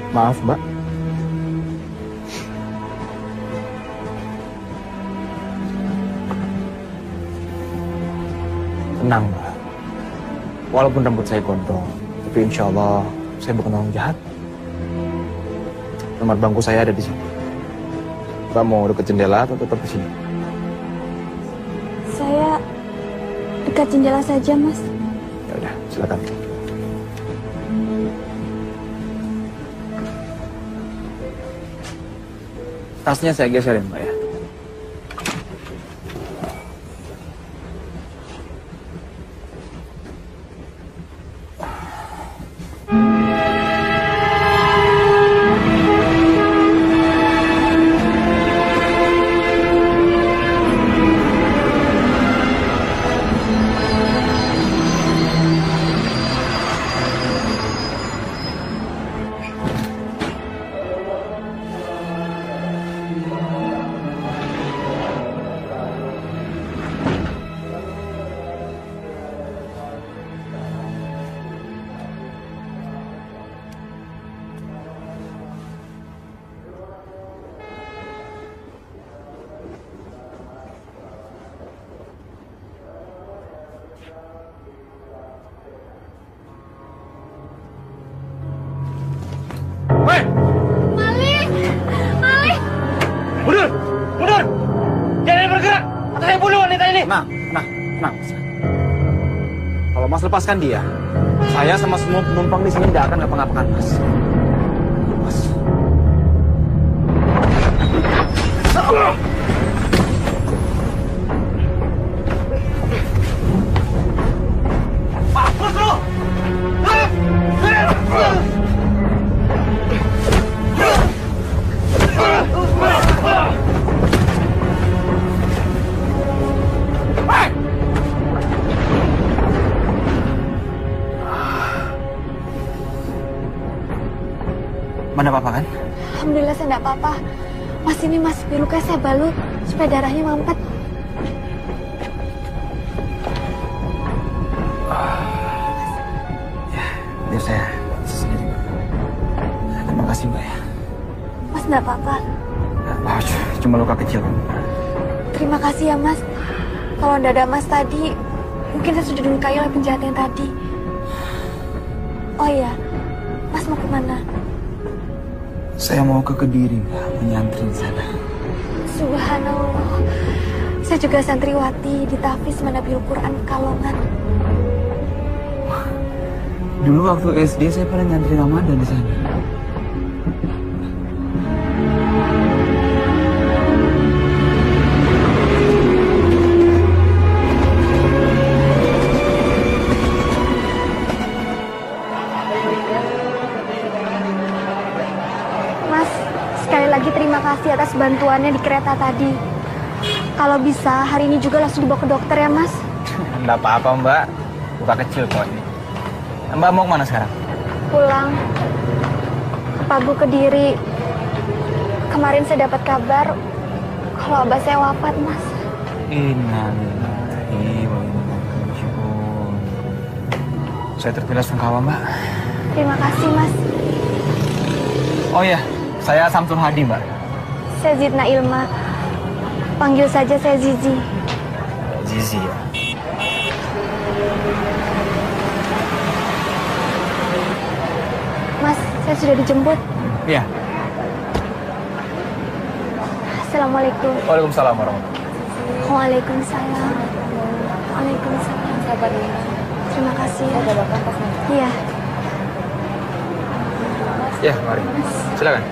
Maaf, Mbak. Tenang, Mbak. Walaupun rambut saya gondrong, tapi insya Allah saya bukan orang jahat. Nomor bangku saya ada di sini. Mbak mau dekat jendela atau tetap di sini? Saya dekat jendela saja, Mas. Ya udah, silakan. Tasnya saya geserin, Mbak ya. Tenang. Kalau Mas lepaskan dia, saya sama semua penumpang di sini tidak akan ngapa-ngapakan Mas. Mas. Mas, bro! Mana apa-apa kan? Alhamdulillah saya tidak apa-apa. Mas, ini Mas, luka saya balut supaya darahnya mampet. Ya, biar saya sendiri, Mbak. Terima kasih, Mbak ya. Mas tidak apa-apa. Cuma luka kecil kan? Terima kasih ya, Mas. Kalau tidak ada Mas tadi, mungkin saya sudah dilukai oleh penjahat yang tadi. Oh iya, Mas mau kemana? Saya mau ke Kediri, Mbak, menyantri di sana. Subhanallah. Saya juga santriwati di Tahfiz Manabil Quran Pekalongan. Dulu waktu SD saya pernah nyantri Ramadan di sana. Terima kasih atas bantuannya di kereta tadi. Kalau bisa, hari ini juga langsung dibawa ke dokter ya, Mas. Enggak apa-apa, Mbak. Luka kecil kok ini. Mbak mau kemana sekarang? Pulang. Ke Pagu Kediri. Kemarin saya dapat kabar kalau abah saya wafat, Mas. Innalillahi wa inna ilaihi raji'un. Saya terpilah sungkawa, Mbak. Terima kasih, Mas. Oh iya, saya Samsul Hadi, Mbak. Saya Zidna Ilma. Panggil saja saya Zizi. Zizi ya. Mas, saya sudah dijemput. Iya. Assalamualaikum. Waalaikumsalam warahmatullahi wabarakatuh. Waalaikumsalam. Waalaikumsalam. Sabar ya. Terima kasih. Ada bapak pas nanti. Iya. Ya, mari. Silakan.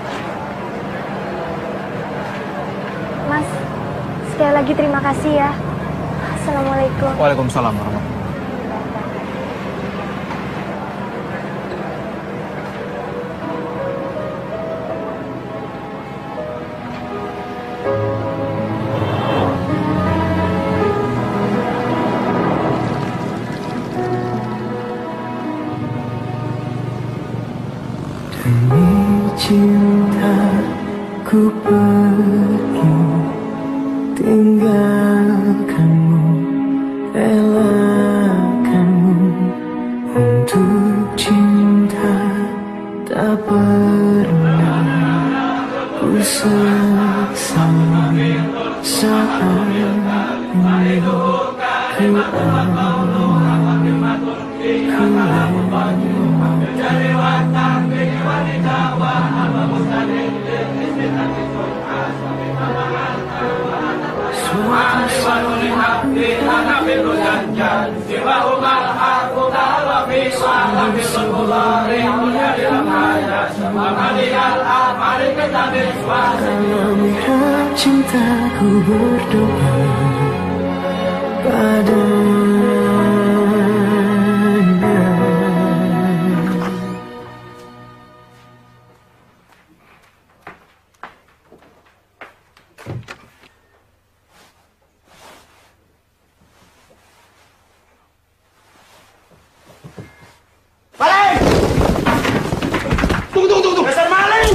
Mas, sekali lagi terima kasih ya. Assalamualaikum. Waalaikumsalam warahmatullahi wabarakatuh. Demi cintaku pergi tinggalkanmu, relakanmu untuk cinta tak pernah Karena melihat cintaku berdoa padanya. Maling! Tunggu! Dasar maling!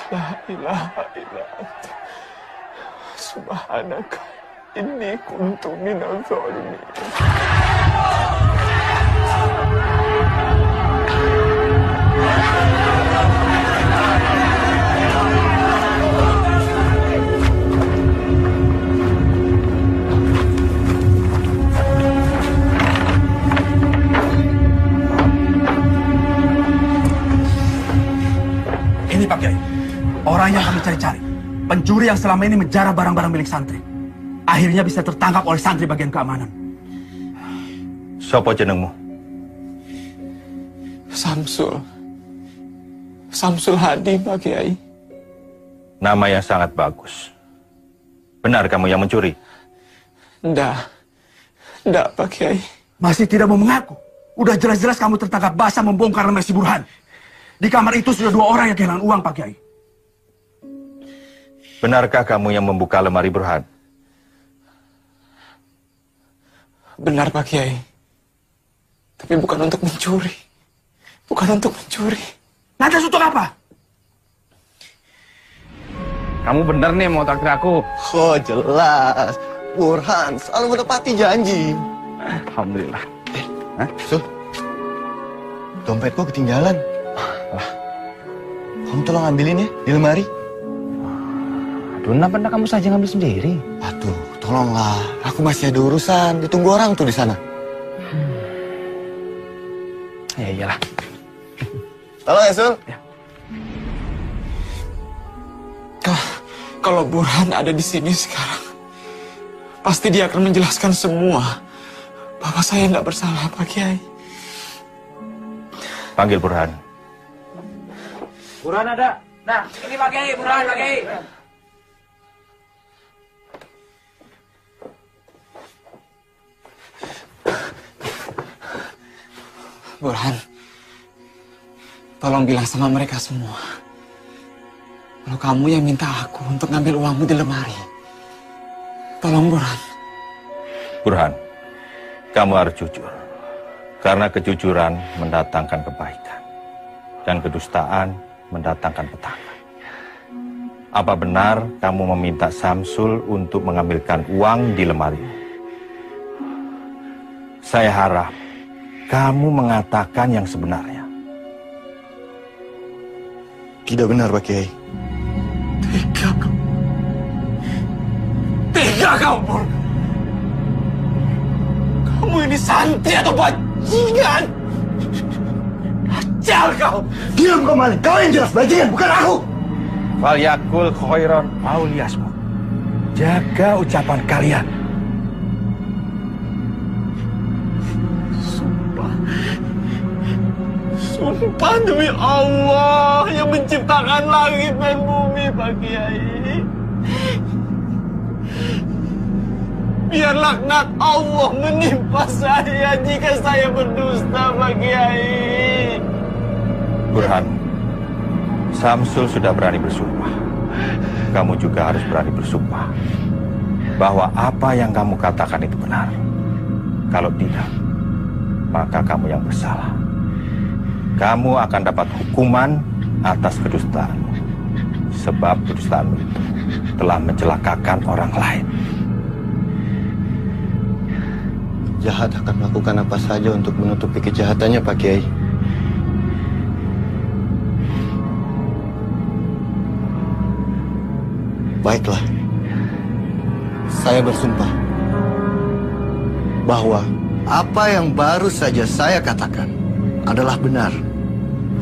La ilaha illa anta subhanaka inni kuntu minadh dhalimin. Ini Pak Kiai, orang yang kami cari-cari. Pencuri yang selama ini menjarah barang-barang milik santri. Akhirnya bisa tertangkap oleh santri bagian keamanan. Sopo jenengmu? Samsul Hadi, Pak Kiai. Nama yang sangat bagus. Benar kamu yang mencuri? Ndak, Pak Kiai. Masih tidak mau mengaku. Udah jelas-jelas kamu tertangkap basah membongkar lemari si Burhan. Di kamar itu sudah 2 orang yang kehilangan uang, Pak Kiai. Benarkah kamu yang membuka lemari Burhan? Benar, Pak Kiai. Tapi bukan untuk mencuri. Lantas untuk apa? Kamu bener nih mau traktir aku. Oh jelas, Burhan selalu menepati janji. Alhamdulillah. Sul, dompetku ketinggalan. Kamu tolong ambilin ya di lemari. Aduh, kenapa kamu saja ngambil sendiri? Aduh, tolonglah. Aku masih ada urusan. Ditunggu orang tuh di sana. Ya iyalah. Tolong ya, Sul. Ya. Kalau Burhan ada di sini sekarang, pasti dia akan menjelaskan semua bahwa saya tidak bersalah, Pak Kiai. Panggil Burhan. Burhan ada. Nah, ini Pak Kiai, Burhan Pak Kiai. Burhan, tolong bilang sama mereka semua kalau kamu yang minta aku untuk ngambil uangmu di lemari. Tolong, Burhan. Burhan, kamu harus jujur. Karena kejujuran mendatangkan kebaikan. Dan kedustaan mendatangkan petaka. Apa benar kamu meminta Samsul untuk mengambilkan uang di lemari? Saya harap kamu mengatakan yang sebenarnya. Tidak benar, Pak Kiai. Tega kamu, Burhan. Kamu ini santri atau bajingan? Dajjal kau! Diam kau Malik, kau yang jelas bajingan, bukan aku. Falyakul khairan aw liyasmut. Jaga ucapan kalian. Sumpah demi Allah yang menciptakan langit dan bumi, Pak Kiai. Biar laknat Allah menimpa saya jika saya berdusta, Pak Kiai. Burhan, Samsul sudah berani bersumpah. Kamu juga harus berani bersumpah bahwa apa yang kamu katakan itu benar. Kalau tidak, maka kamu yang bersalah. Kamu akan dapat hukuman atas kedustaanmu. Sebab kedustaanmu itu telah mencelakakan orang lain. Jahat akan melakukan apa saja untuk menutupi kejahatannya, Pak Kiai. Baiklah, saya bersumpah bahwa apa yang baru saja saya katakan adalah benar.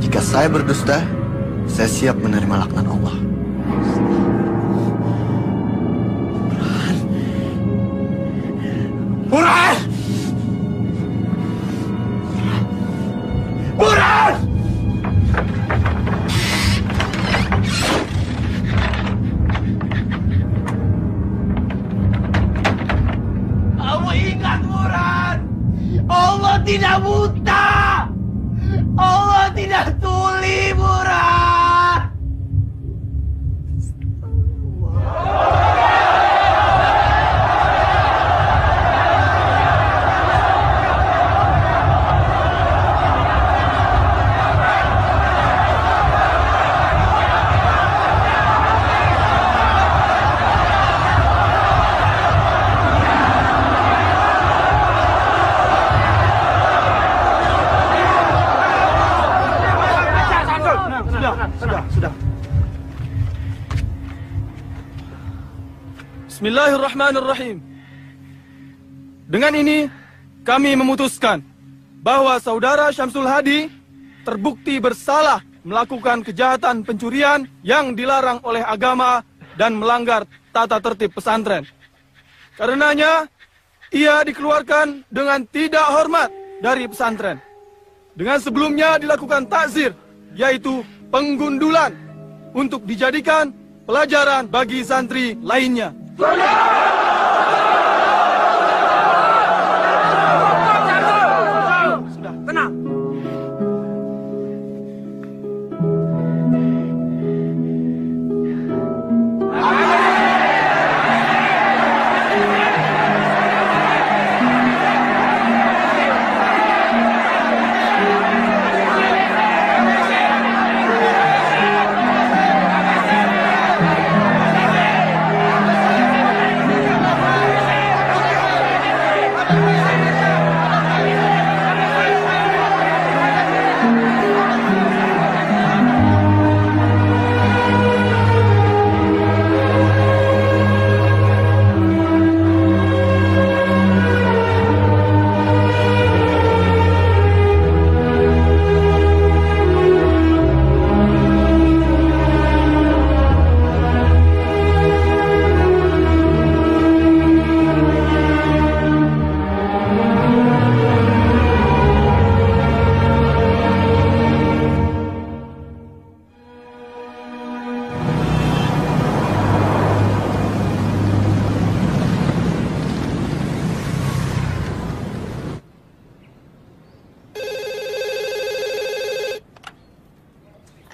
Jika saya berdusta, saya siap menerima laknat Allah. Burhan! Burhan! Kamu ingat, Burhan? Allah tidak buta! Allah tidak tuli, Burhan! Sudah. Bismillahirrahmanirrahim. Dengan ini, kami memutuskan bahwa saudara Syamsul Hadi terbukti bersalah melakukan kejahatan pencurian yang dilarang oleh agama dan melanggar tata tertib pesantren. Karenanya, ia dikeluarkan dengan tidak hormat dari pesantren. Dengan sebelumnya dilakukan takzir, yaitu penggundulan, untuk dijadikan pelajaran bagi santri lainnya. Sudah, tenang.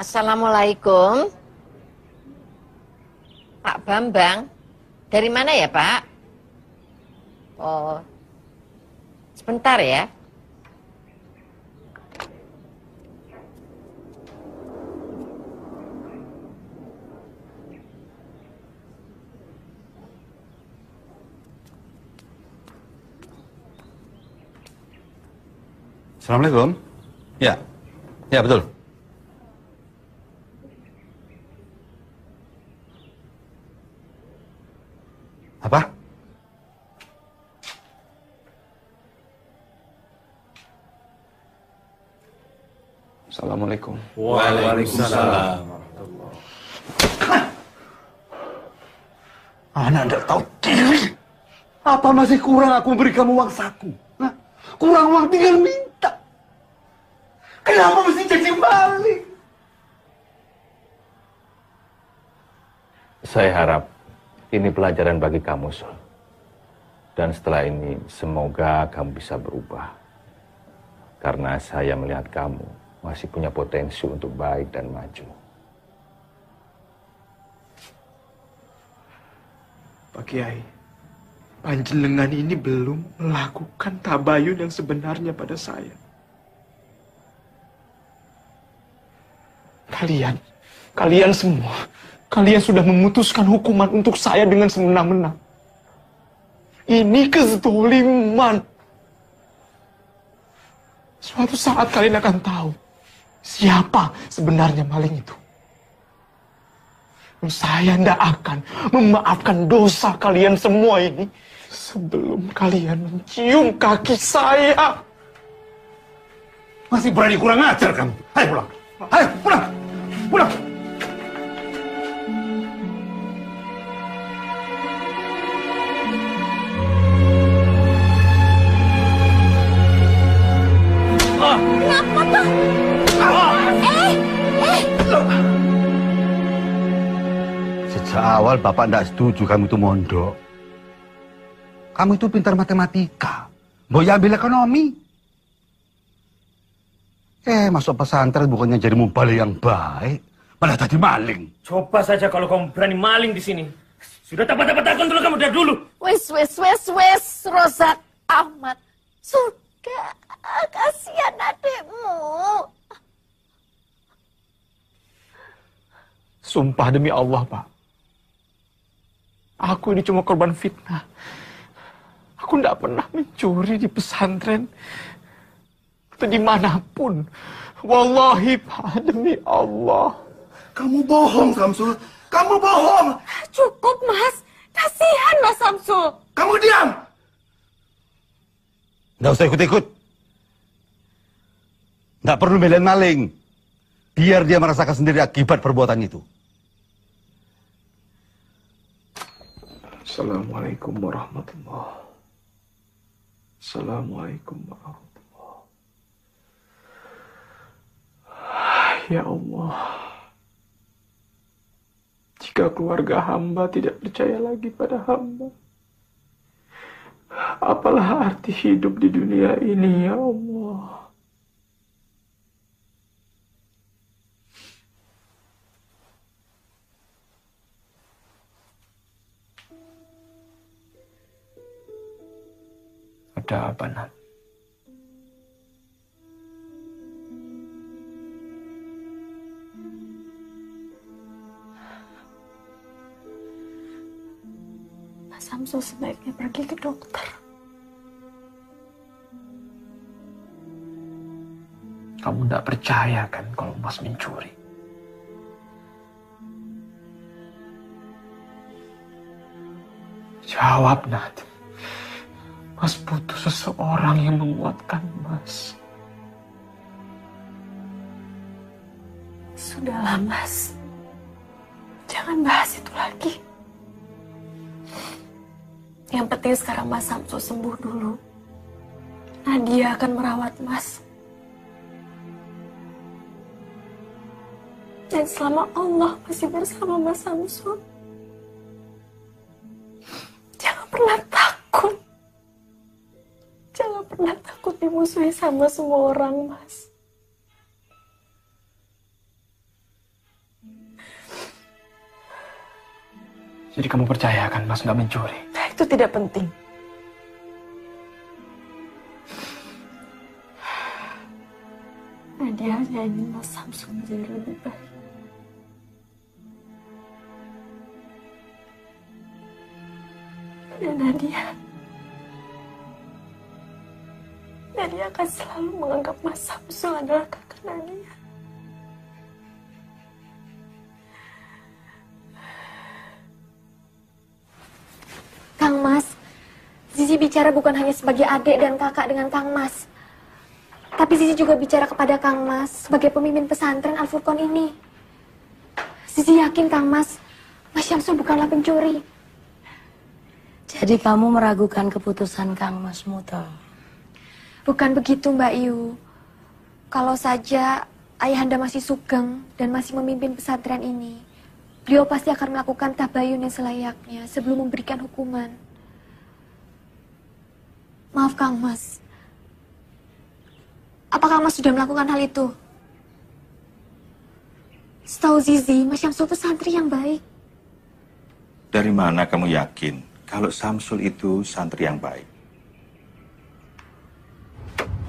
Assalamualaikum. Pak Bambang. Dari mana ya, Pak? Oh. Sebentar ya. Assalamualaikum. Ya. Ya, betul. Apa? Assalamualaikum. Assalamualaikum. Waalaikumsalam. Anak tidak tahu diri. Apa masih kurang aku memberi kamu uang saku? Hah? Kurang uang tinggal minta. Kenapa mesti jadi maling? Saya harap ini pelajaran bagi kamu, Sul. Dan setelah ini semoga kamu bisa berubah. Karena saya melihat kamu masih punya potensi untuk baik dan maju. Pak Kiai, panjenengan ini belum melakukan tabayun yang sebenarnya pada saya. Kalian semua, kalian sudah memutuskan hukuman untuk saya dengan semena-mena. Ini kezaliman. Suatu saat kalian akan tahu siapa sebenarnya maling itu. Saya tidak akan memaafkan dosa kalian semua ini sebelum kalian mencium kaki saya. Masih berani kurang ajar kamu. Ayo pulang. Ayo pulang. Pulang. Kenapa, Pak? Sejak awal Bapak tidak setuju kamu itu mondok. Kamu itu pintar matematika. Mau ambil ekonomi. Masuk pesantren bukannya jadi mubalik yang baik. Malah tadi maling. Coba saja kalau kamu berani maling di sini. Sudah dapat takon dulu kamu dari dulu. Wes, Rozak Ahmad. Sudah, kasihan adikmu. Sumpah demi Allah, Pak. Aku ini cuma korban fitnah. Aku tidak pernah mencuri di pesantren atau dimanapun. Wallahi, Pak, demi Allah. Kamu bohong, Samsul. Kamu bohong. Cukup, Mas. Kasihan Mas Samsul. Kamu diam. Nggak usah ikut-ikut. Nggak perlu belain maling. Biar dia merasakan sendiri akibat perbuatan itu. Assalamualaikum warahmatullahi. Assalamualaikum warahmatullahi. Ya Allah, jika keluarga hamba tidak percaya lagi pada hamba, apalah arti hidup di dunia ini, ya Allah. Ada apa, Nat? Mas Samsul sebaiknya pergi ke dokter. Kamu tidak percaya kan kalau Mas mencuri? Jawab, Nat. Mas butuh seseorang yang menguatkan Mas. Sudahlah, Mas. Jangan bahas itu lagi. Yang penting sekarang Mas Samsul sembuh dulu. Nadia akan merawat Mas. Dan selama Allah masih bersama Mas Samsul, jangan pernah takut. Jangan pernah takut dimusuhi sama semua orang, Mas. Jadi kamu percaya kan Mas nggak mencuri? Nah, itu tidak penting. Nadia hanya ingin Mas Samsul menjadi lebih baik. Dan Nadia akan selalu menganggap Mas Samsul adalah kakak Nadia. Kang Mas, Zizi bicara bukan hanya sebagai adik dan kakak dengan Kang Mas, tapi Tapi Zizi juga bicara kepada Kang Mas sebagai pemimpin pesantren Al-Furqan ini. Zizi yakin Kang Mas Syamsul bukanlah pencuri. Jadi kamu meragukan keputusan Kang Mas Muto? Bukan begitu Mbak Yu. Kalau saja ayahanda masih sugeng dan masih memimpin pesantren ini, beliau pasti akan melakukan tabayun yang selayaknya sebelum memberikan hukuman. Maaf Kang Mas. Apakah Kang Mas sudah melakukan hal itu? Setahu Zizi, Mas Syamsul itu santri yang baik. Dari mana kamu yakin kalau Syamsul itu santri yang baik?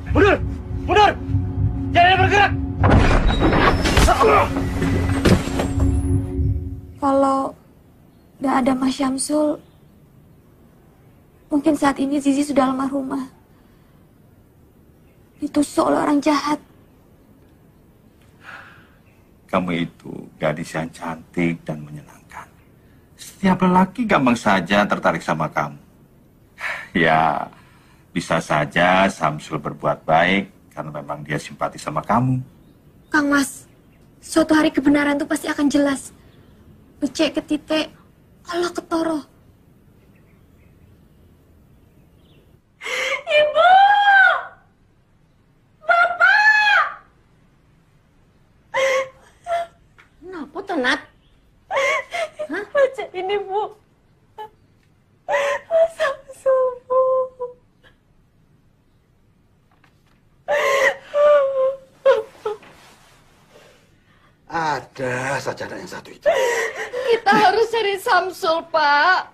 Mundur! Mundur! Jangan bergerak! Kalau tidak ada Mas Syamsul, mungkin saat ini Zizi sudah almarhumah. Ditusuk oleh orang jahat. Kamu itu gadis yang cantik dan menyenangkan. Setiap lelaki gampang saja tertarik sama kamu. Ya, bisa saja Syamsul berbuat baik karena memang dia simpati sama kamu. Kang Mas, suatu hari kebenaran itu pasti akan jelas. Becek ke titik, Allah ketoro. Ibu! Bapak! Kenapa tuh, Nat? Hah? Baca ini, Bu. Syamsul, Bu. Ada saja anak yang satu itu. Kita harus cari Syamsul, Pak.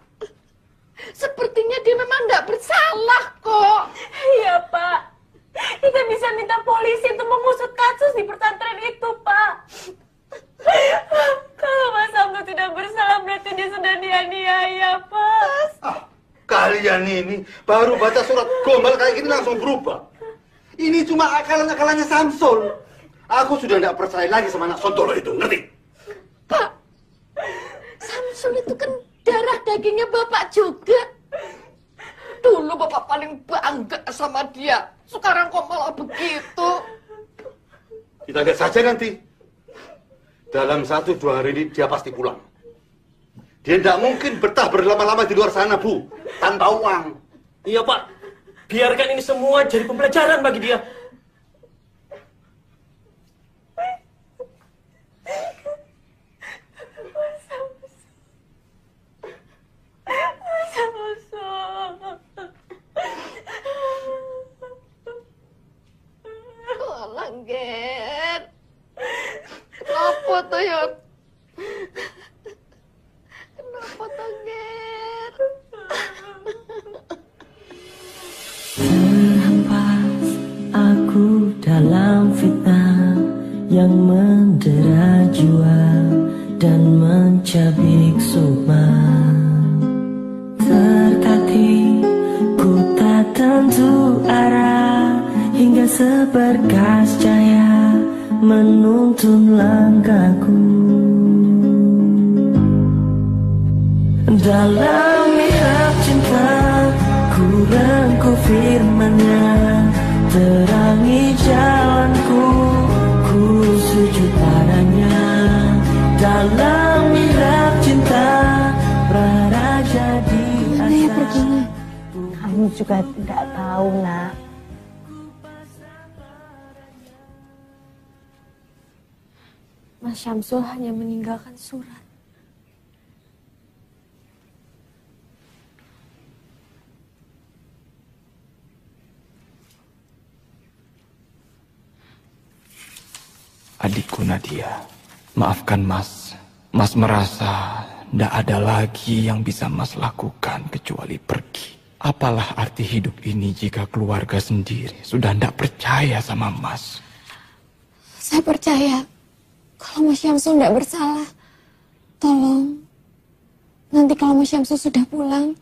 Sepertinya dia memang tidak bersalah kok. Iya, Pak. Kita bisa minta polisi untuk mengusut kasus di pesantren itu, Pak. Kalau Mas Syamsul tidak bersalah, berarti dia sudah dianiaya, Pak. Kalian ini baru baca surat gombal kayak gini langsung berubah. Ini cuma akalan-akalannya Syamsul. Aku sudah tidak percaya lagi sama anak Sontolo itu, ngerti? Pak, Syamsul itu kan darah dagingnya Bapak juga. Dulu Bapak paling bangga sama dia. Sekarang kok malah begitu. Kita lihat saja nanti. Dalam 1-2 hari ini dia pasti pulang. Dia tidak mungkin betah berlama-lama di luar sana, Bu. Tanpa uang. Iya, Pak. Biarkan ini semua jadi pembelajaran bagi dia. Langger. Kenapa tuh, Yot? Kenapa tuh, Ger? Terhempas aku dalam fitnah yang mendera jiwa dan mencabik sukma. Tertatih ku tak tentu arah hingga seberkas cahaya menuntun langkahku. Dalam mihrab cinta ku rengkuh firman-Nya, terangi jalanku, ku sujud padanya. Dalam mihrab cinta praraja di asa. Kamu juga tidak tahu, Nak. Mas Syamsul hanya meninggalkan surat. Adikku Nadia, maafkan Mas. Mas merasa tidak ada lagi yang bisa Mas lakukan kecuali pergi. Apalah arti hidup ini jika keluarga sendiri sudah tidak percaya sama Mas? Saya percaya kalau Mas Syamsul tidak bersalah. Tolong, nanti kalau Mas Syamsul sudah pulang,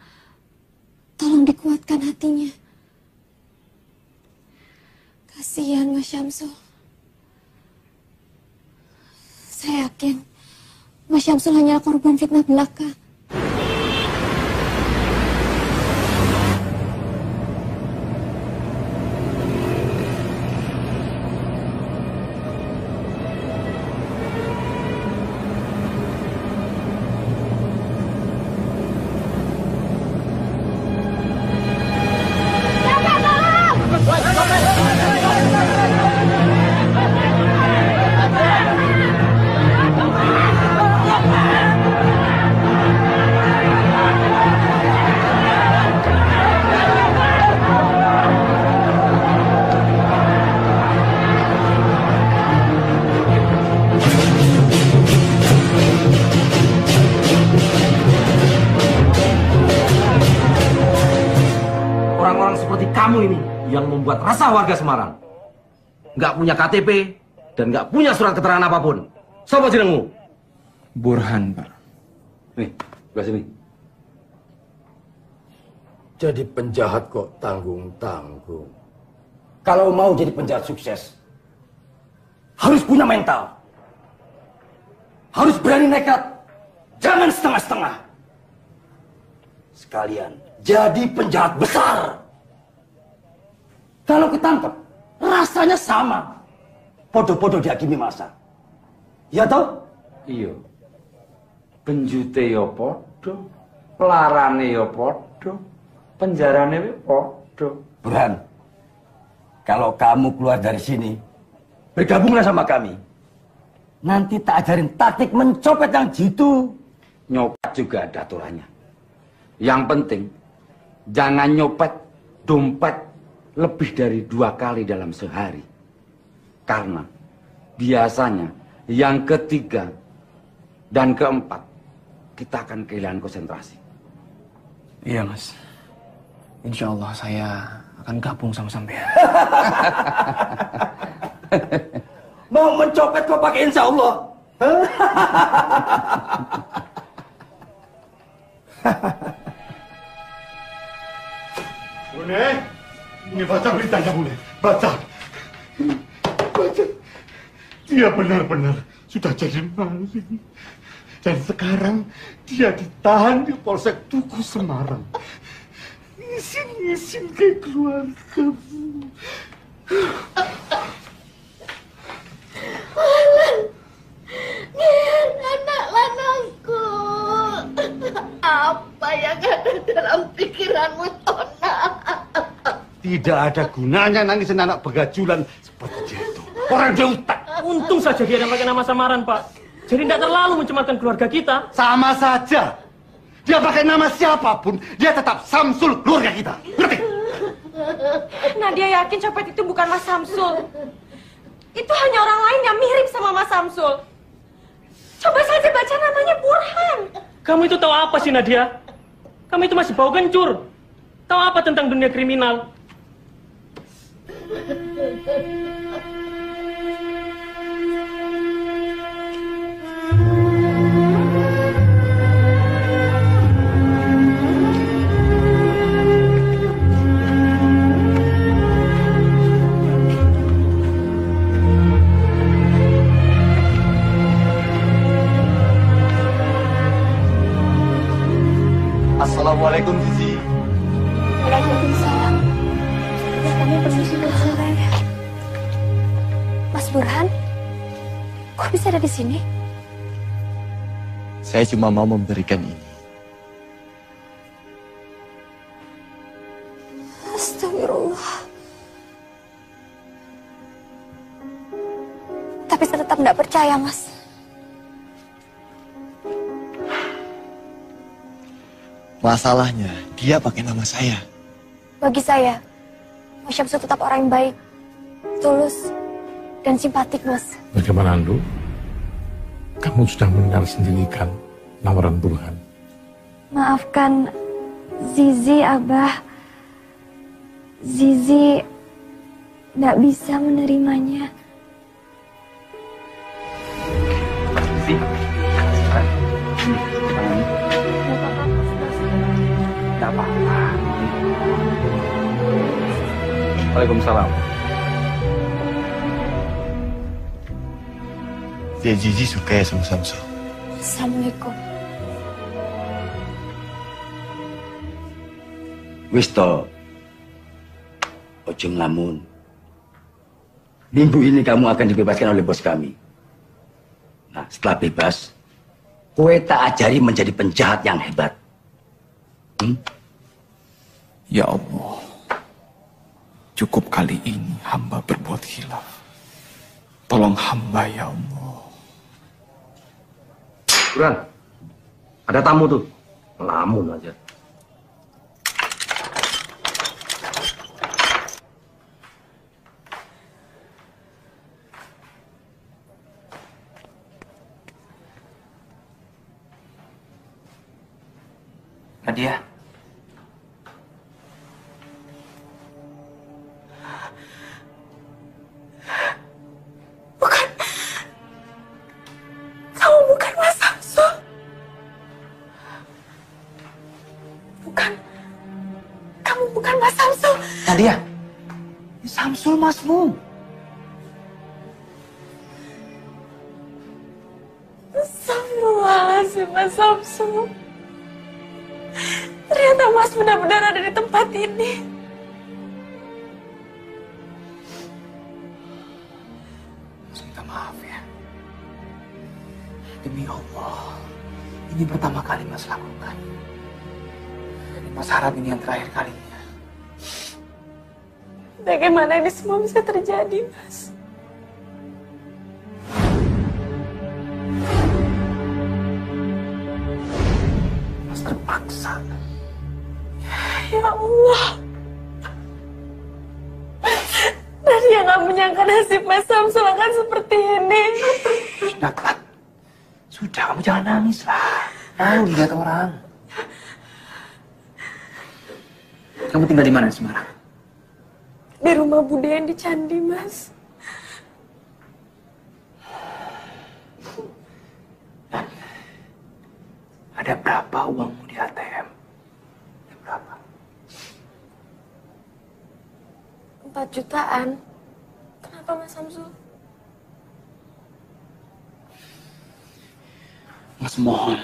tolong dikuatkan hatinya. Kasihan Mas Syamsul. Saya yakin Mas Syamsul hanyalah korban fitnah belaka. kamu ini yang membuat resah warga Semarang. Nggak punya KTP dan nggak punya surat keterangan apapun. Siapa jenengmu? Burhan, Pak. Nih, sebelah sini. Jadi penjahat kok tanggung-tanggung. Kalau mau jadi penjahat sukses, harus punya mental. Harus berani nekat. Jangan setengah-setengah. Sekalian jadi penjahat besar. Kalau ketangkep, rasanya sama. Podo-podo dihakimi masa. Ya toh? Iya. Penjute yo podo, pelarane yo podo, penjarane yo podo. Burhan, kalau kamu keluar dari sini, bergabunglah sama kami. Nanti tak ajarin taktik mencopet yang jitu. Nyopet juga ada aturannya. Yang penting, jangan nyopet dompet lebih dari 2 kali dalam sehari. Karena biasanya yang ketiga dan keempat, kita akan kehilangan konsentrasi. Iya, Mas. Insya Allah saya akan gabung sama sampean. Mau mencopet kok pakai insya Allah? Bune, ini baca beritanya Bune, baca. Baca. Dia benar-benar sudah jadi maling. Dan sekarang dia ditahan di Polsek Tugu Semarang. Isin-isin ke keluargamu. Nih, anak lanangku. Apa yang ada dalam pikiranmu, Tona? Tidak ada gunanya nangisin anak begajulan seperti dia itu. Orang dia utak. Untung saja dia ada pakai nama samaran, Pak. Jadi tidak terlalu mencemarkan keluarga kita. Sama saja. Dia pakai nama siapapun, dia tetap Samsul keluarga kita. Ngerti? Nadia yakin copet itu bukan Mas Samsul. Itu hanya orang lain yang mirip sama Mas Samsul. Coba saja baca namanya Burhan. Kamu itu tahu apa sih, Nadia? Kamu itu masih bau kencur. Tahu apa tentang dunia kriminal? Assalamualaikum, Zizi. Waalaikumsalam. Ya, kami permisi sore. Mas Burhan, kok bisa ada di sini? Saya cuma mau memberikan ini. Astagfirullah. Tapi saya tetap tidak percaya, Mas. Masalahnya, dia pakai nama saya. Bagi saya, Mas Syamsul tetap orang yang baik, tulus, dan simpatik, Mas. Bagaimana, Andu? Kamu sudah mendengar sendiri kan lamaran Burhan? Maafkan Zizi, Abah. Zizi tidak bisa menerimanya. Tidak apa-apa. Waalaikumsalam. Dia Zizi suka ya sama Samsul. Assalamualaikum. Wis to. Ojo ngelamun. Minggu ini kamu akan dibebaskan oleh bos kami. Nah, setelah bebas, kowe tak ajari menjadi penjahat yang hebat. Ya Allah, cukup kali ini hamba berbuat khilaf. Tolong hamba ya Allah. Burhan, ada tamu tuh. Ngelamun aja. Nadia. Mas Samsul. Nadia, Samsul masmu. Astagfirullahaladzim, Mas Samsul. Ternyata Mas benar-benar ada di tempat ini. Minta maaf ya. Demi Allah, ini pertama kali Mas lakukan. Mas harap ini yang terakhir kalinya. Bagaimana ini semua bisa terjadi, Mas? Mas terpaksa. Ya Allah. Nadia nggak menyangka nasib Mas Samsul akan seperti ini. Sudah, Klat. Sudah, kamu jangan nangis lah. Malu lihat orang. Kamu tinggal di mana di Semarang? Di rumah Bude yang di Candi, Mas. Dan ada berapa uangmu di ATM? Ada berapa? 4 jutaan. Kenapa, Mas Samsul? Mas mohon,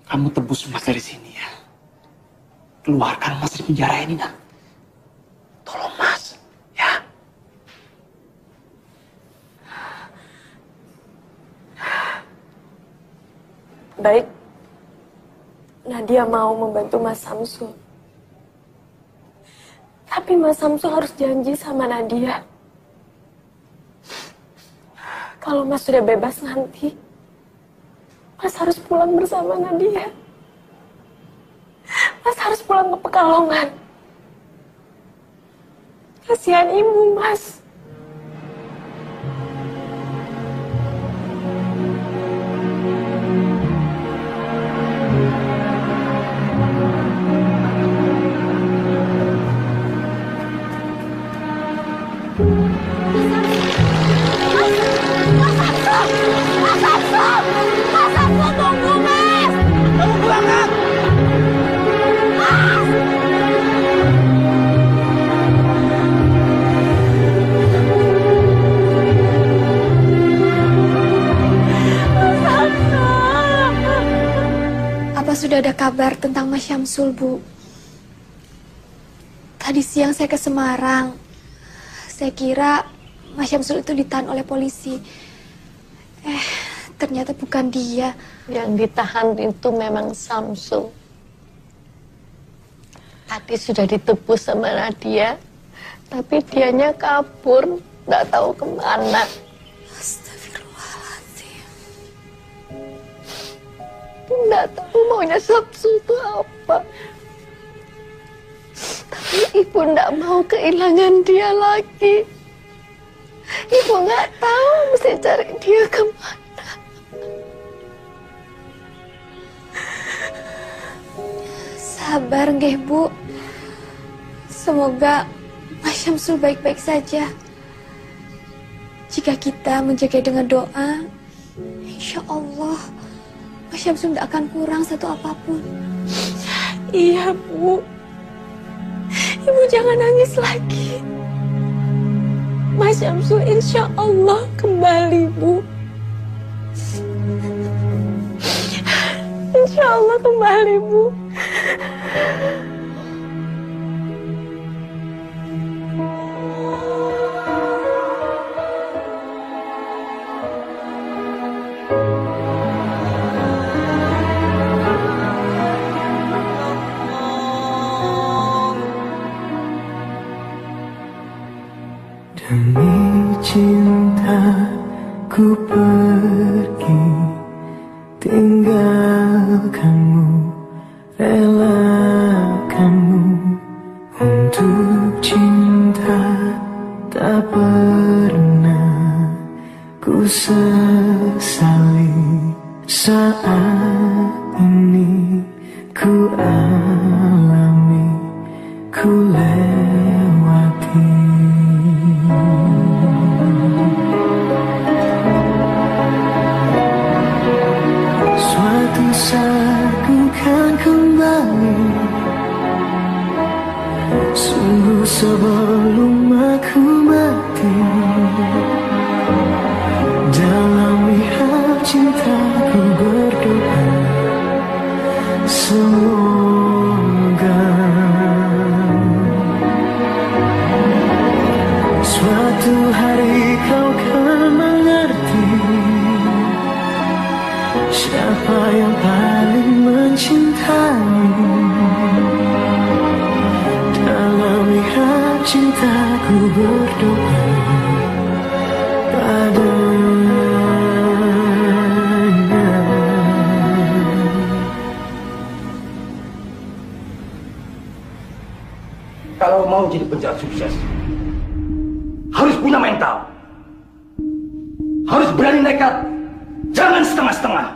kamu tebus Mas dari sini ya. Keluarkan Mas dari penjara ini, nak. Tolong Mas, ya. Baik. Nadia mau membantu Mas Samsul. Tapi Mas Samsul harus janji sama Nadia. Kalau Mas sudah bebas nanti, Mas harus pulang bersama Nadia. Mas harus pulang ke Pekalongan. Kasihan ibu, Mas. Sudah ada kabar tentang Mas Syamsul, Bu. Tadi siang saya ke Semarang. Saya kira Mas Syamsul itu ditahan oleh polisi. Ternyata bukan dia. Yang ditahan itu memang Syamsul. Tadi sudah ditebus sama Nadia, tapi dianya kabur, nggak tahu kemana. Nggak tahu maunya Syamsul itu apa. Tapi ibu nggak mau kehilangan dia lagi. Ibu nggak tahu mesti cari dia kemana. Sabar nggih, Bu. Semoga Mas Syamsul baik-baik saja. Jika kita menjaga dengan doa, insya Allah Mas Syamsul tidak akan kurang satu apapun. Iya, Bu. Ibu jangan nangis lagi. Mas Syamsul insya Allah kembali, Bu. Insya Allah kembali, Bu. Demi cinta ku pergi, tinggalkanmu, relakanmu. Untuk cinta tak pernah ku sesali. Saat ini ku alami, ku lewati. Suatu saat ku kan kembali Sungguh sebelum aku mati, dalam mihab cintaku berdoa, semoga suatu hari kau kan mengerti siapa yang paling mencintaimu. Dalam mihab cintaku berdoa padanya. Kalau mau jadi penjahat sukses, harus punya mental. Harus berani nekat, jangan setengah-setengah.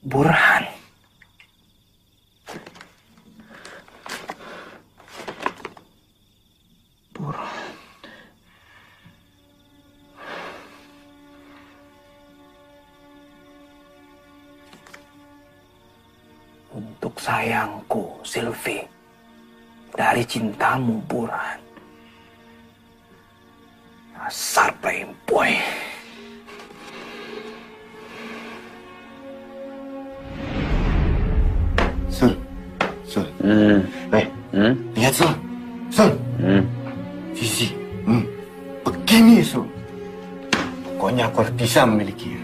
Burhan. Burhan. Untuk sayangku, Sylvie, dari cintamu, Burhan. Dasar playboy. Sul. Lihat Sul. Sisi. Begini Sul. Pokoknya aku harus bisa memilikinya.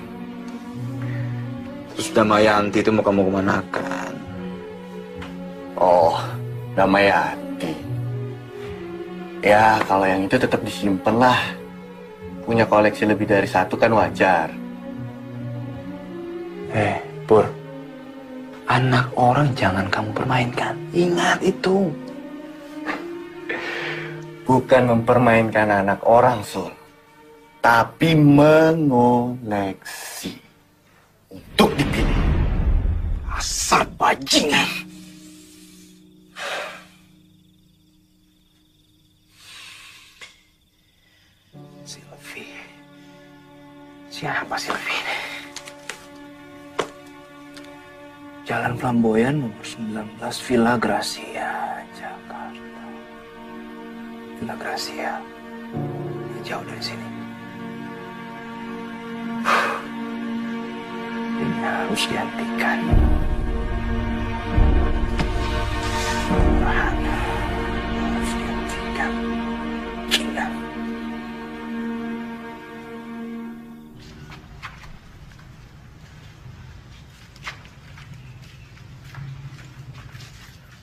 Terus Damayanti itu mau kamu kemanakan? Oh, Damayanti. Ya, kalau yang itu tetap disimpan lah. Punya koleksi lebih dari satu kan wajar. Pur. Anak orang jangan kamu permainkan. Ingat itu. Bukan mempermainkan anak orang, Sul. Tapi mengoleksi. Untuk dipilih. Asal bajingan. Sylvie. Siapa Sylvie ini? Jalan Flamboyan nomor 19, Villa Gracia, Jakarta. Villa Gracia. Jauh dari sini. Ini harus dihentikan. Burhan harus dihentikan. Gila.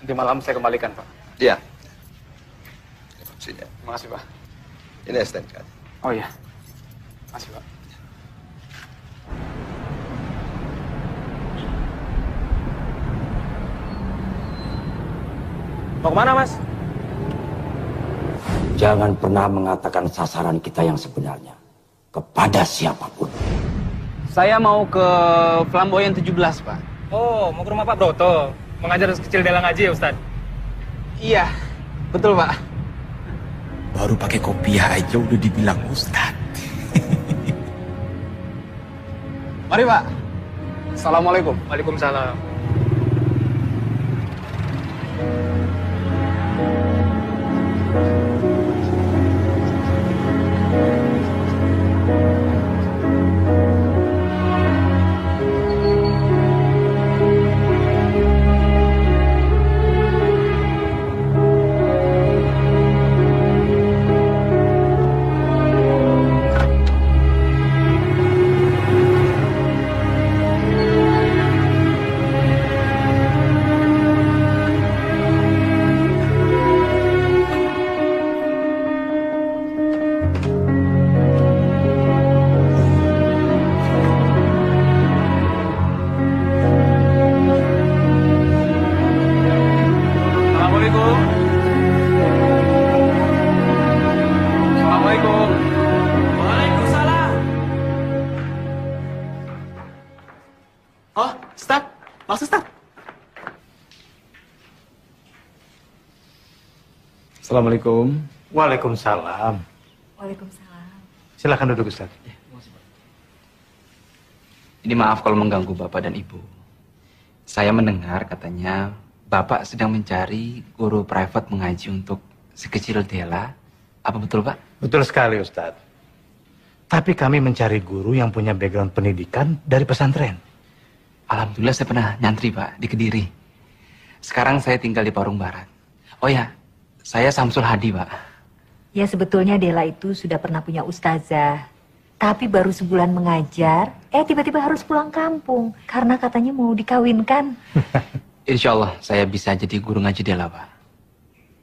Nanti malam saya kembalikan, Pak. Iya. Sini. Terima kasih, Pak. Ini STNK. Oh iya. Makasih, Pak. Mau kemana, Mas? Jangan pernah mengatakan sasaran kita yang sebenarnya kepada siapapun. Saya mau ke Flamboyan 17, Pak. Oh, mau ke rumah Pak Broto. Mengajar kecil Dela ngaji ya, Ustaz? Iya, betul, Pak. Baru pakai kopiah aja udah dibilang Ustad. Mari, Pak. Assalamualaikum. Waalaikumsalam. Assalamualaikum. Waalaikumsalam. Waalaikumsalam. Silakan duduk, Ustaz. Ini maaf kalau mengganggu Bapak dan Ibu. Saya mendengar katanya Bapak sedang mencari guru private mengaji untuk si kecil Dela. Apa betul, Pak? Betul sekali, Ustaz. Tapi kami mencari guru yang punya background pendidikan dari pesantren. Alhamdulillah saya pernah nyantri, Pak, di Kediri. Sekarang saya tinggal di Parung Barat. Oh ya, saya Samsul Hadi, Pak. Ya sebetulnya Dela itu sudah pernah punya ustazah. Tapi baru sebulan mengajar, tiba-tiba harus pulang kampung. Karena katanya mau dikawinkan. Insya Allah saya bisa jadi guru ngaji Dela, Pak.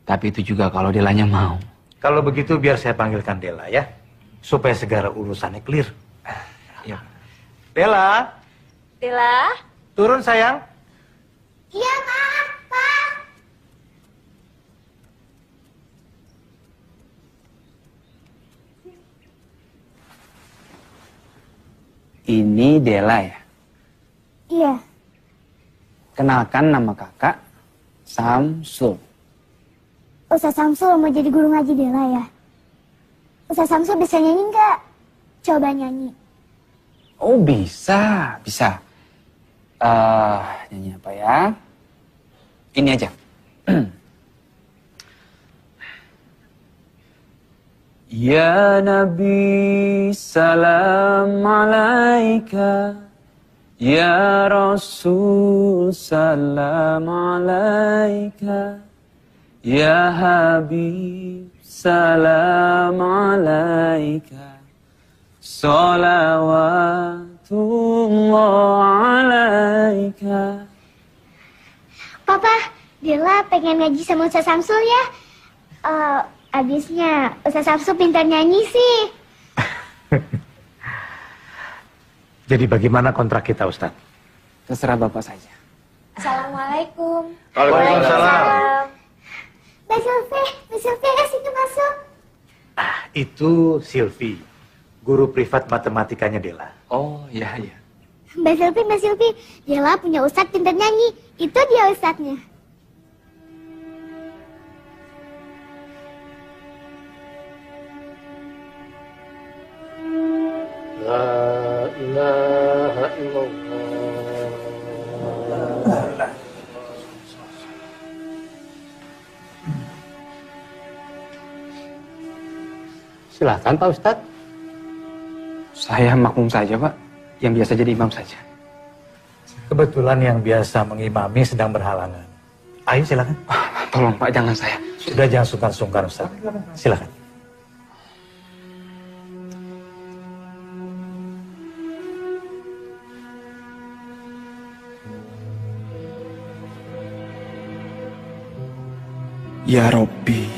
Tapi itu juga kalau Delanya mau. Kalau begitu biar saya panggilkan Dela ya. Supaya segala urusannya clear. Ya. Dela. Dela. Turun sayang. Iya, Pak. Ini Dela ya? Iya. Kenalkan nama kakak, Samsul. Ustaz Samsul mau jadi guru ngaji Dela ya? Ustaz Samsul bisa nyanyi nggak? Coba nyanyi. Oh bisa, bisa. Nyanyi apa ya? Ini aja. Ya Nabi salam alaika, Ya Rasul salam alaika, Ya Habib salam alaika, salawatullah alaika. Papa, Dela pengen ngaji sama Ustaz Samsul ya? Abisnya Ustaz Samsul pintar nyanyi sih. Jadi bagaimana kontrak kita, Ustaz? Terserah Bapak saja. Assalamualaikum. Waalaikumsalam. Mbak Sylvie ya situ masuk. Itu Silvi, guru privat matematikanya Dela. Oh iya iya. Mbak Sylvie, Dela punya ustadz pintar nyanyi. Itu dia ustadznya. La ilaha illallah. Silakan Pak Ustadz. Saya makmum saja Pak, yang biasa jadi imam saja. Kebetulan yang biasa mengimami sedang berhalangan. Ayo silakan. Tolong Pak, jangan saya. Sudah jangan sungkan-sungkan Ustaz. Silakan. Ya Robbi,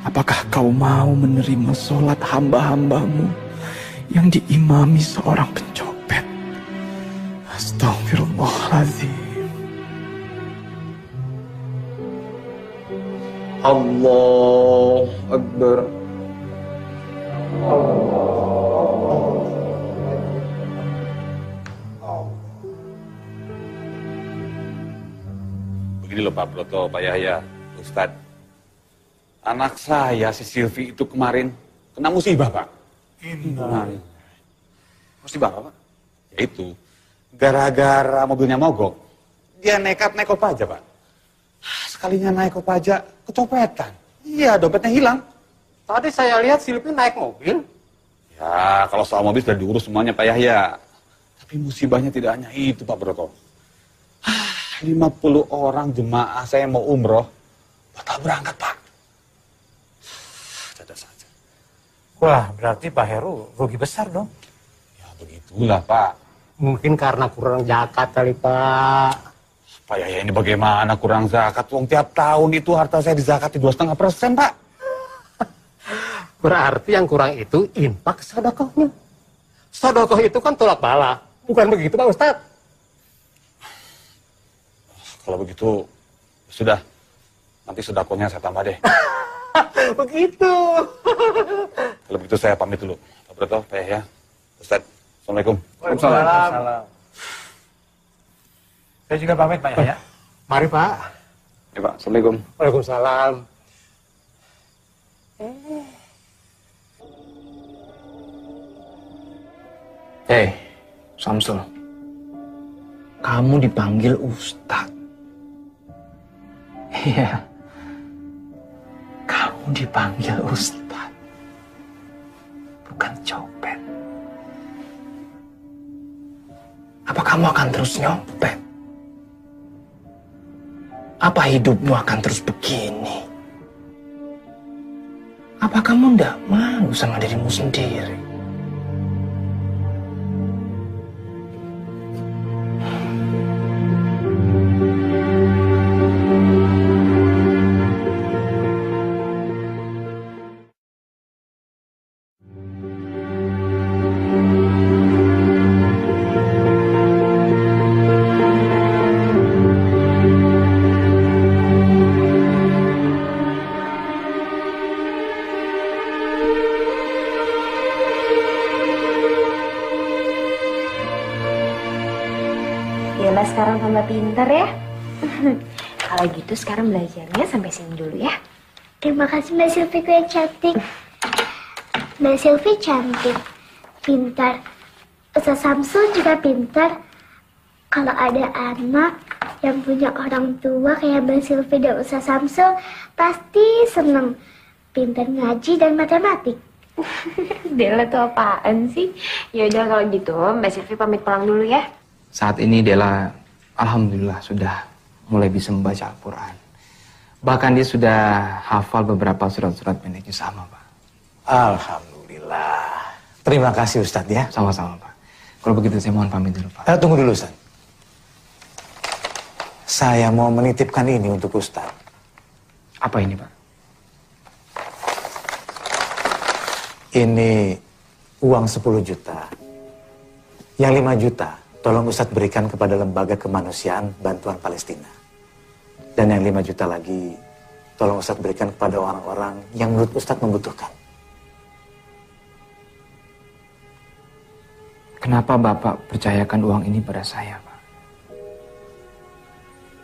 apakah kau mau menerima sholat hamba-hambamu yang diimami seorang pencopet? Astagfirullahaladzim. Allah Akbar. Begini loh Pak Broto, Pak Yahya, Ustadz. Anak saya si Silvi itu kemarin kena musibah Pak. Musibah apa Pak? Ya itu, gara-gara mobilnya mogok, dia nekat naik Kopaja Pak. Sekalinya naik Kopaja, kecopetan. Iya, dompetnya hilang. Tadi saya lihat Silvi naik mobil. Ya, kalau soal mobil sudah diurus semuanya Pak Yahya. Tapi musibahnya tidak hanya itu Pak Broto. 50 orang jemaah saya mau umroh, batal berangkat Pak. Ada saja. Wah, berarti Pak Heru rugi besar dong. Ya begitulah Pak. Mungkin karena kurang zakat kali Pak. Pak Yahya ini bagaimana kurang zakat? Wong tiap tahun itu harta saya dizakati 2,5% Pak. Berarti yang kurang itu infak sedekahnya. Sedekah itu kan tolak bala. Bukan begitu Pak Ustadz? Kalau begitu, sudah. Nanti sedekahnya saya tambah deh. Begitu. Kalau begitu saya pamit dulu. Pak Broto, Pak Yahya, Ustadz. Assalamualaikum. Waalaikumsalam. Saya juga pamit Pak Yahya. Mari Pak. Ya Pak, Assalamualaikum. Waalaikumsalam. Hei, Samsul. Kamu dipanggil Ustadz. Iya. Kamu dipanggil Ustadz. Bukan copet. Apa kamu akan terus nyopet? Apa hidupmu akan terus begini? Apa kamu ndak malu sama dirimu sendiri? Yola sekarang tambah pinter ya. Kalau gitu sekarang belajarnya sampai sini dulu ya. Terima kasih Mbak Silviku yang cantik. Mbak Silvi cantik, pintar. Ustaz Samsul juga pintar. Kalau ada anak yang punya orang tua kayak Mbak Silvi dan Ustaz Samsul, pasti seneng. Pintar ngaji dan matematik. Dela tuh apaan sih? Yaudah kalau gitu Mbak Silvi pamit pulang dulu ya. Saat ini Dela, alhamdulillah sudah mulai bisa membaca Al-Quran. Bahkan dia sudah hafal beberapa surat-surat pendeknya sama, Pak. Alhamdulillah. Terima kasih Ustadz ya. Sama-sama, Pak. Kalau begitu saya mohon pamit dulu, Pak. Tunggu dulu Ustadz. Saya mau menitipkan ini untuk Ustadz. Apa ini, Pak? Ini uang 10 juta. Yang 5 juta tolong Ustadz berikan kepada Lembaga Kemanusiaan Bantuan Palestina. Dan yang 5 juta lagi tolong Ustadz berikan kepada orang-orang yang menurut Ustadz membutuhkan. Kenapa Bapak percayakan uang ini pada saya, Pak?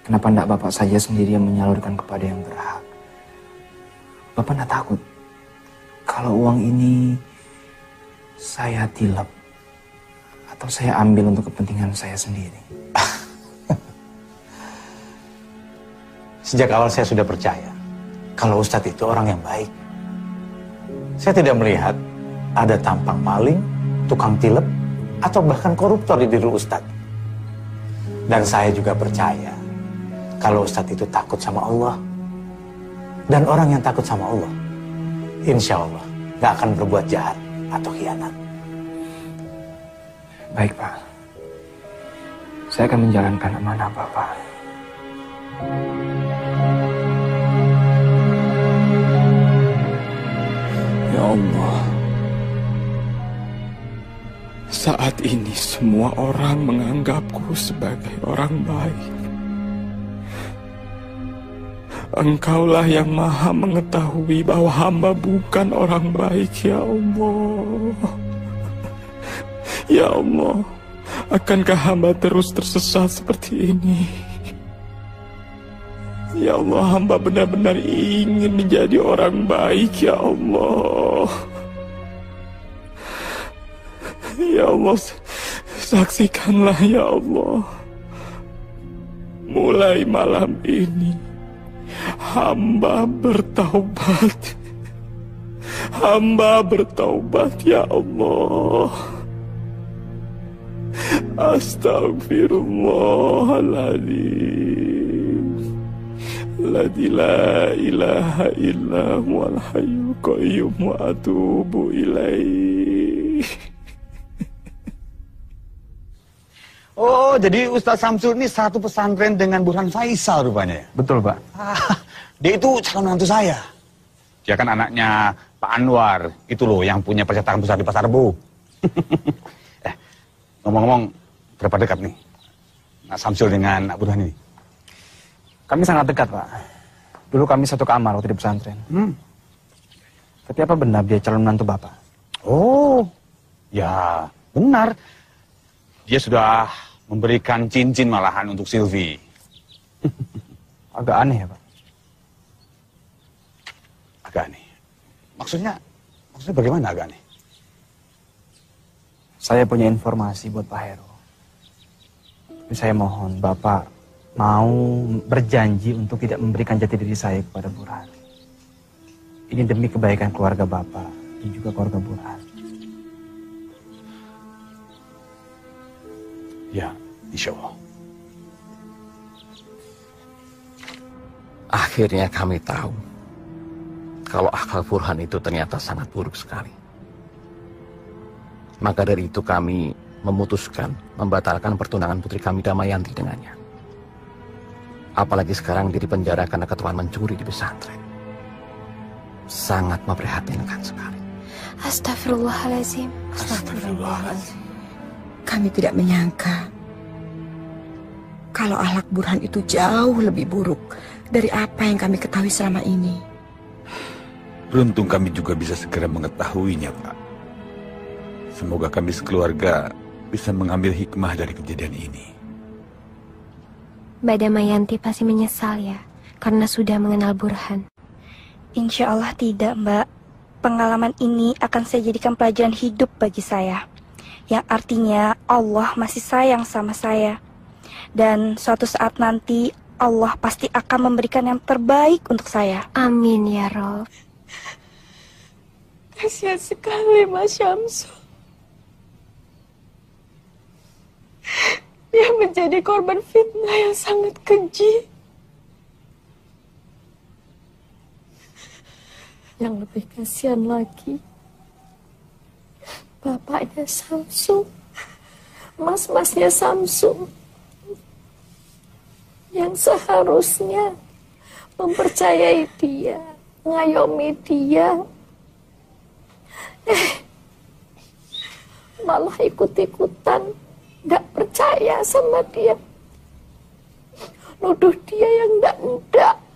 Kenapa tidak Bapak saja sendiri yang menyalurkan kepada yang berhak? Bapak tidak takut kalau uang ini saya tilep atau saya ambil untuk kepentingan saya sendiri? Sejak awal saya sudah percaya kalau Ustadz itu orang yang baik. Saya tidak melihat ada tampang maling, tukang tilep, atau bahkan koruptor di diri Ustadz. Dan saya juga percaya kalau Ustadz itu takut sama Allah. Dan orang yang takut sama Allah, insya Allah gak akan berbuat jahat atau khianat. Baik, Pak. Saya akan menjalankan amanah Bapak. ini semua orang menganggapku sebagai orang baik. Engkaulah yang maha mengetahui bahwa hamba bukan orang baik, ya Allah. Ya Allah, akankah hamba terus tersesat seperti ini? Ya Allah, hamba benar-benar ingin menjadi orang baik, ya Allah. Ya Allah, saksikanlah ya Allah. Mulai malam ini, hamba bertaubat. Hamba bertaubat ya Allah. Astaghfirullahaladzim. Alladzi la ilaha illa huwal hayyul qayyum wa atubu ilaih. Oh, jadi Ustadz Samsul ini satu pesantren dengan Burhan Faisal rupanya ya? Betul, Pak. Dia itu calon mantu saya. Dia kan anaknya Pak Anwar. Itu loh yang punya percetakan besar di Pasar Rebo. Ngomong-ngomong, berapa dekat nih Nak Samsul dengan Nak Burhan ini? Kami sangat dekat, Pak. Dulu kami satu kamar waktu di pesantren. Tapi apa benar dia calon menantu Bapak? Oh, ya benar. Dia sudah memberikan cincin malahan untuk Sylvie. Agak aneh ya, Pak? Agak aneh. Maksudnya bagaimana agak aneh? Saya punya informasi buat Pak Heru. Tapi saya mohon Bapak mau berjanji untuk tidak memberikan jati diri saya kepada Burhan. Ini demi kebaikan keluarga Bapak dan juga keluarga Burhan. Ya, insya Allah. Akhirnya kami tahu kalau akal Burhan itu ternyata sangat buruk sekali. Maka dari itu kami memutuskan membatalkan pertunangan putri kami Damayanti dengannya. Apalagi sekarang dia dipenjara karena ketuaan mencuri di pesantren. Sangat memprihatinkan sekali. Astagfirullahaladzim. Astagfirullahaladzim. Kami tidak menyangka kalau akhlak Burhan itu jauh lebih buruk dari apa yang kami ketahui selama ini. Beruntung kami juga bisa segera mengetahuinya, Pak. Semoga kami sekeluarga bisa mengambil hikmah dari kejadian ini. Mbak Damayanti pasti menyesal ya, karena sudah mengenal Burhan. Insya Allah tidak, Mbak. Pengalaman ini akan saya jadikan pelajaran hidup bagi saya. Yang artinya Allah masih sayang sama saya. Dan suatu saat nanti Allah pasti akan memberikan yang terbaik untuk saya. Amin ya Rob. Kasihan sekali Mas Syamsul. Dia menjadi korban fitnah yang sangat keji. Yang lebih kasihan lagi, bapaknya Samsul, mas-masnya Samsul, yang seharusnya mempercayai dia, mengayomi dia, malah ikut-ikutan, gak percaya sama dia, nuduh dia yang ndak-ndak.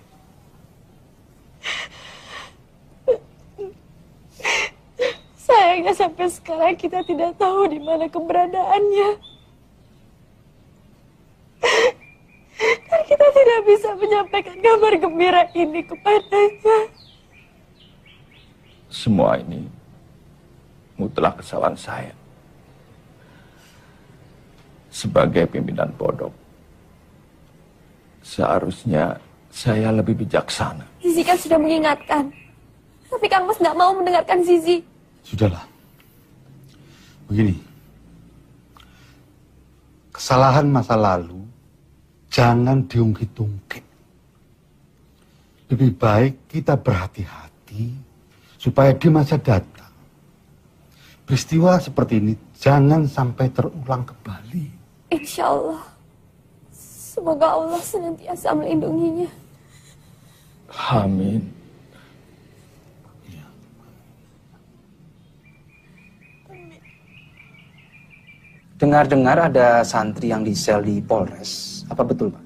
Sayangnya sampai sekarang kita tidak tahu di mana keberadaannya. Dan kita tidak bisa menyampaikan kabar gembira ini kepadanya. Semua ini mutlak kesalahan saya. Sebagai pimpinan pondok, seharusnya saya lebih bijaksana. Zizi kan sudah mengingatkan. Tapi Kang Mas nggak mau mendengarkan Zizi. Sudahlah. Begini. Kesalahan masa lalu jangan diungkit-ungkit. Lebih baik kita berhati-hati supaya di masa datang peristiwa seperti ini jangan sampai terulang kembali. Insya Allah. Semoga Allah senantiasa melindunginya. Amin. Dengar-dengar ada santri yang di sel di Polres. Apa betul, Pak?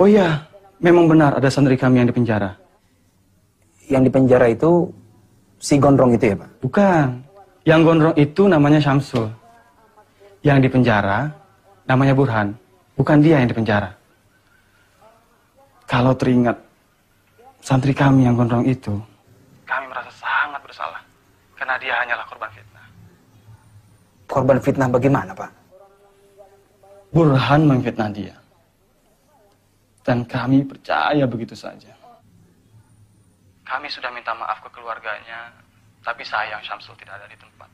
Oh iya, memang benar ada santri kami yang dipenjara. Yang dipenjara itu si gondrong itu ya, Pak? Bukan. Yang gondrong itu namanya Syamsul. Yang dipenjara namanya Burhan. Bukan dia yang dipenjara. Kalau teringat santri kami yang gondrong itu, kami merasa sangat bersalah. Karena dia hanyalah korban fitnah. Korban fitnah bagaimana, Pak? Burhan memfitnah dia. Dan kami percaya begitu saja. Kami sudah minta maaf ke keluarganya, tapi sayang Syamsul tidak ada di tempat.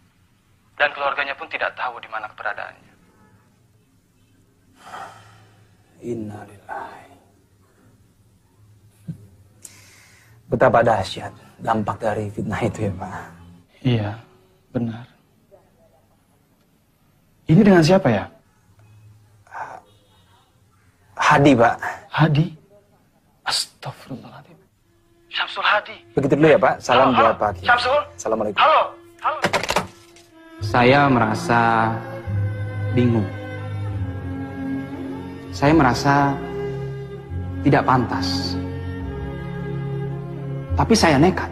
Dan keluarganya pun tidak tahu di mana keberadaannya. Innalillahi. Betapa dahsyat dampak dari fitnah itu ya, Pak. Iya, benar. Ini dengan siapa ya? Hadi, Pak. Hadi? Astagfirullahaladzim. Syamsul Hadi. Begitu dulu ya, Pak. Salam buat Pak Kiai. Syamsul. Assalamualaikum. Halo. Saya merasa bingung. Saya merasa tidak pantas. Tapi saya nekat.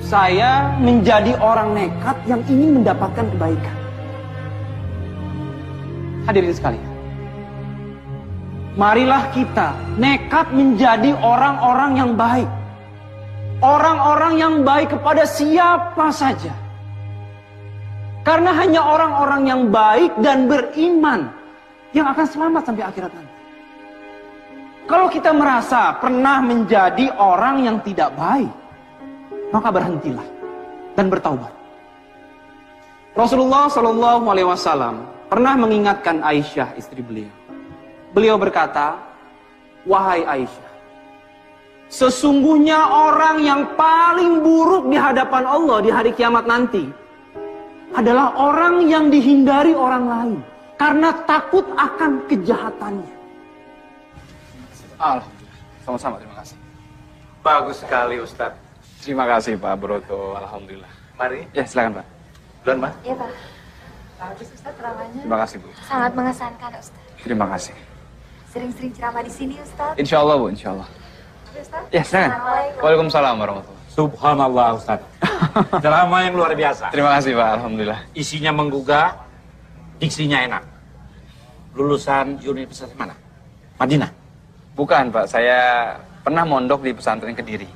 Saya menjadi orang nekat yang ingin mendapatkan kebaikan. Hadirin sekalian. Marilah kita nekat menjadi orang-orang yang baik. Orang-orang yang baik kepada siapa saja. Karena hanya orang-orang yang baik dan beriman yang akan selamat sampai akhirat nanti. Kalau kita merasa pernah menjadi orang yang tidak baik, maka berhentilah dan bertaubat. Rasulullah SAW pernah mengingatkan Aisyah, istri beliau. Beliau berkata, "Wahai Aisyah, sesungguhnya orang yang paling buruk di hadapan Allah di hari kiamat nanti adalah orang yang dihindari orang lain karena takut akan kejahatannya." Alhamdulillah. Sama-sama, terima kasih. Bagus sekali, Ustadz. Terima kasih, Pak Broto. Alhamdulillah. Mari. Ya, silakan, Pak. Duluan, Pak. Iya, Pak. Bagus, Ustaz, ceramahnya. Terima kasih, Bu. Sangat mengesankan, Ustaz. Terima kasih. Sering-sering ceramah di sini, Ustaz. Insya Allah, Bu. Insya Allah. Ustaz. Ya, silakan. Assalamualaikum. Waalaikumsalam warahmatullahi wabarakatuh. Subhanallah, Ustadz. Ceramah yang luar biasa. Terima kasih, Pak. Alhamdulillah. Isinya menggugah, diksinya enak. Lulusan universitas mana? Madinah? Bukan, Pak. Saya pernah mondok di pesantren Kediri.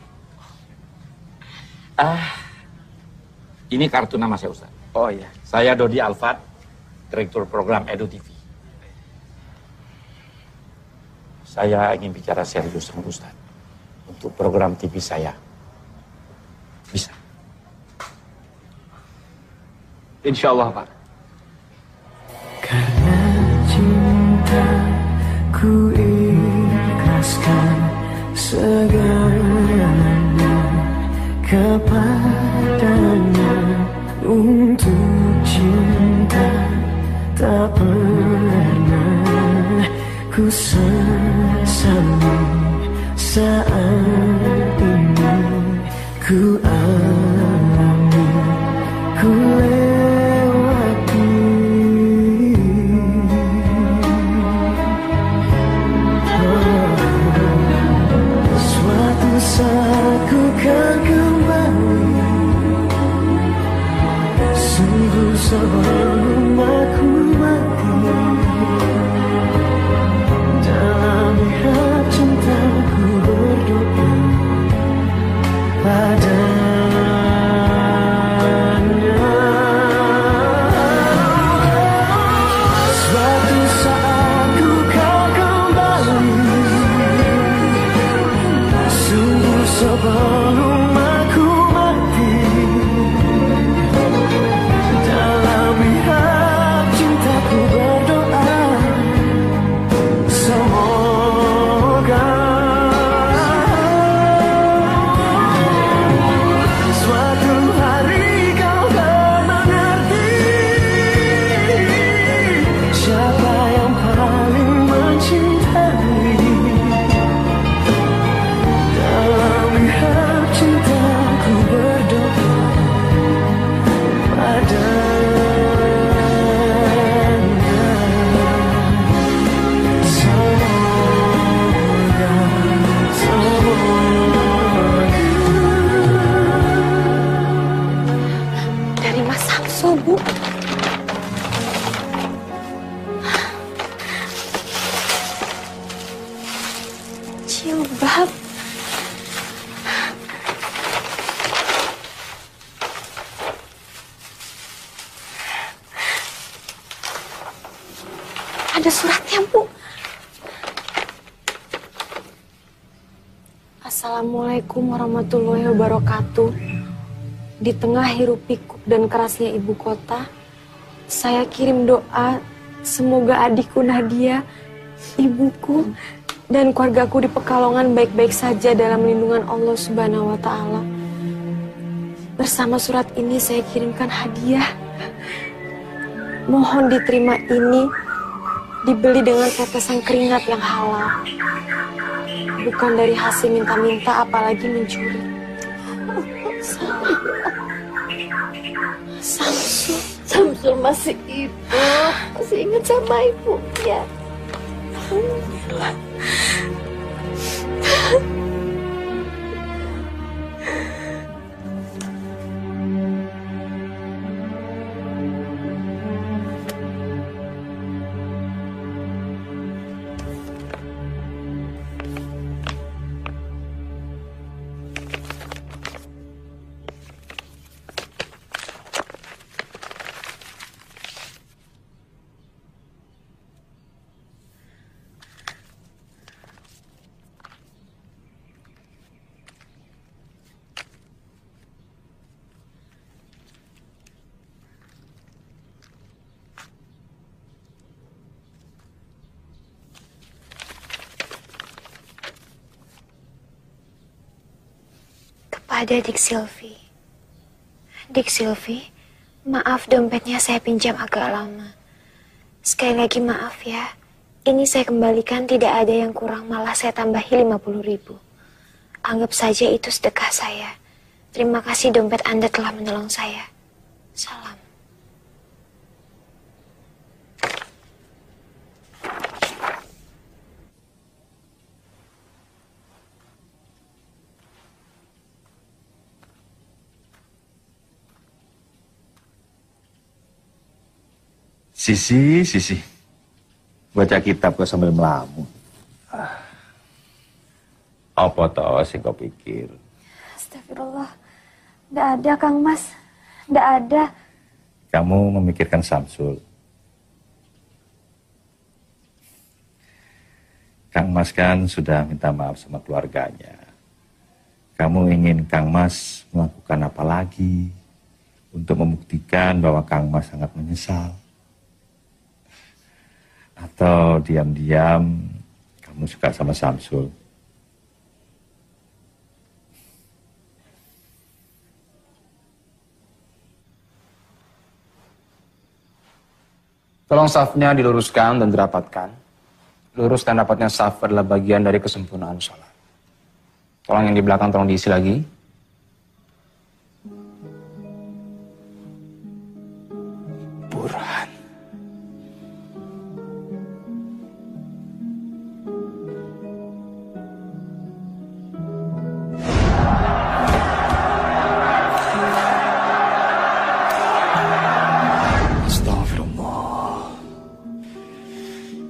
Ini kartu nama saya, Ustaz. Oh iya. Saya Dodi Alfat, Direktur Program Edu TV. Saya ingin bicara serius sama Ustaz untuk program TV saya. Bisa? Insya Allah, Pak. Karena cinta ku ikhlaskan segalanya kepadanya. Untuk cinta tak pernah ku sesali saat ini ku alami, ku lewati. Suatu saat ku kan kembali, sungguh sebelum aku mati. Dalam mihrab cintaku berdoa pada Jilbab. Ada suratnya, Bu. Assalamualaikum warahmatullahi wabarakatuh. Di tengah hiruk pikuk dan kerasnya ibu kota, saya kirim doa semoga adikku Nadia, ibuku, dan keluargaku di Pekalongan baik-baik saja dalam lindungan Allah Subhanahu wa Ta'ala. Bersama surat ini saya kirimkan hadiah. Mohon diterima ini, dibeli dengan tetesan keringat yang halal. Bukan dari hasil minta-minta, apalagi mencuri. Samsul masih hidup, masih ingat sama ibunya. Kepada Dik Silvi. Dik Silvi, maaf dompetnya saya pinjam agak lama. Sekali lagi maaf ya. Ini saya kembalikan, tidak ada yang kurang, malah saya tambahi 50.000. Anggap saja itu sedekah saya. Terima kasih dompet Anda telah menolong saya. Salam. Sisi. Baca kitab kok sambil melamun. Apa toh sing kau pikir? Astagfirullah. Tidak ada, Kang Mas. Tidak ada. Kamu memikirkan Samsul. Kang Mas kan sudah minta maaf sama keluarganya. Kamu ingin Kang Mas melakukan apa lagi untuk membuktikan bahwa Kang Mas sangat menyesal? Atau diam-diam kamu suka sama Samsul? Tolong safnya diluruskan dan dirapatkan. Lurus dan rapatnya saf adalah bagian dari kesempurnaan sholat. Tolong yang di belakang tolong diisi lagi. Burhan.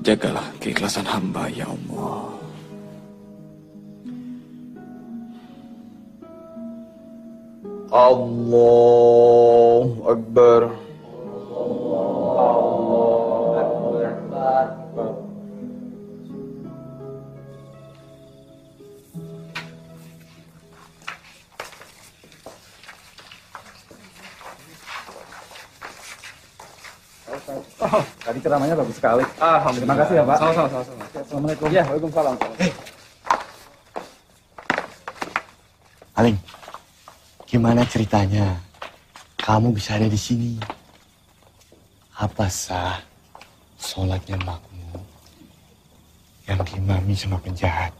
Jagalah keikhlasan hamba, ya Allah. Allahu Akbar. Oh, tadi ceramahnya bagus sekali. Alhamdulillah. Terima kasih ya, Pak. Sama-sama. Assalamualaikum. Ya, waalaikumsalam. Aling, gimana ceritanya? Kamu bisa ada di sini. Apa sah sholatnya makmum yang diimami sama penjahat?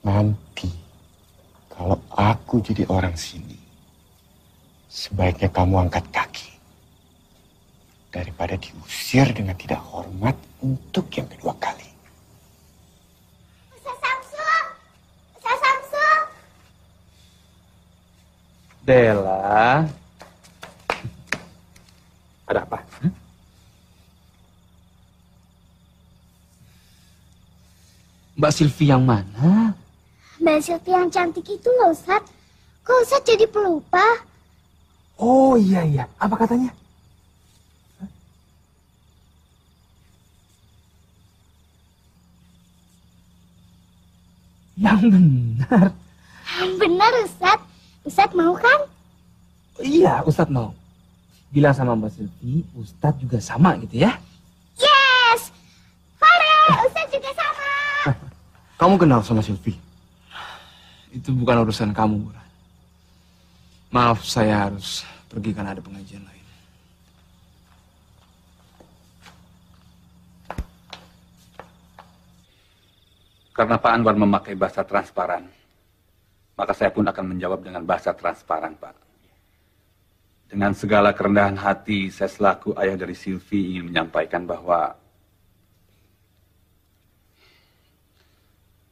Nanti kalau aku jadi orang sini, sebaiknya kamu angkat kaki daripada diusir dengan tidak hormat untuk yang kedua kali. Ustaz Samsul. Dela. Ada apa? Mbak Silvi yang mana? Mbak Silvi yang cantik itu loh, Ustadz. Kok Ustadz jadi pelupa? Oh iya, apa katanya? Yang benar. Yang benar, Ustadz. Ustadz mau kan? Iya, Ustadz mau. Bilang sama Mbak Silvi, Ustadz juga sama gitu ya? Yes! Farel, Ustadz juga sama. Kamu kenal sama Silvi? Itu bukan urusan kamu, Burhan. Maaf, saya harus pergi karena ada pengajian lain. Karena Pak Anwar memakai bahasa transparan, maka saya pun akan menjawab dengan bahasa transparan, Pak. Dengan segala kerendahan hati, saya selaku ayah dari Silvi ingin menyampaikan bahwa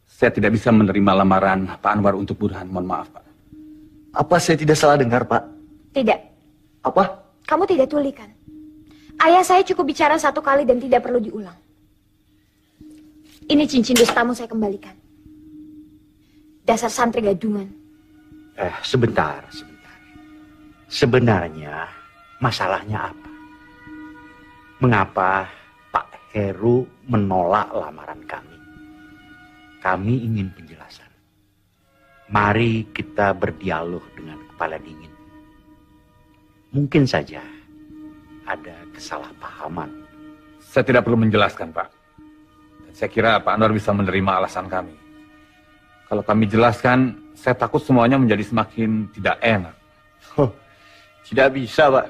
saya tidak bisa menerima lamaran Pak Anwar untuk Burhan. Mohon maaf, Pak. Apa saya tidak salah dengar, Pak? Tidak. Apa? Kamu tidak tuli kan? Ayah saya cukup bicara satu kali dan tidak perlu diulang. Ini cincin dustamu saya kembalikan. Dasar santri gadungan. Sebentar. Sebenarnya masalahnya apa? Mengapa Pak Heru menolak lamaran kami? Kami ingin penjelasan. Mari kita berdialog dengan kepala dingin. Mungkin saja ada kesalahpahaman. Saya tidak perlu menjelaskan, Pak. Dan saya kira Pak Anwar bisa menerima alasan kami. Kalau kami jelaskan, saya takut semuanya menjadi semakin tidak enak. Tidak bisa, Pak.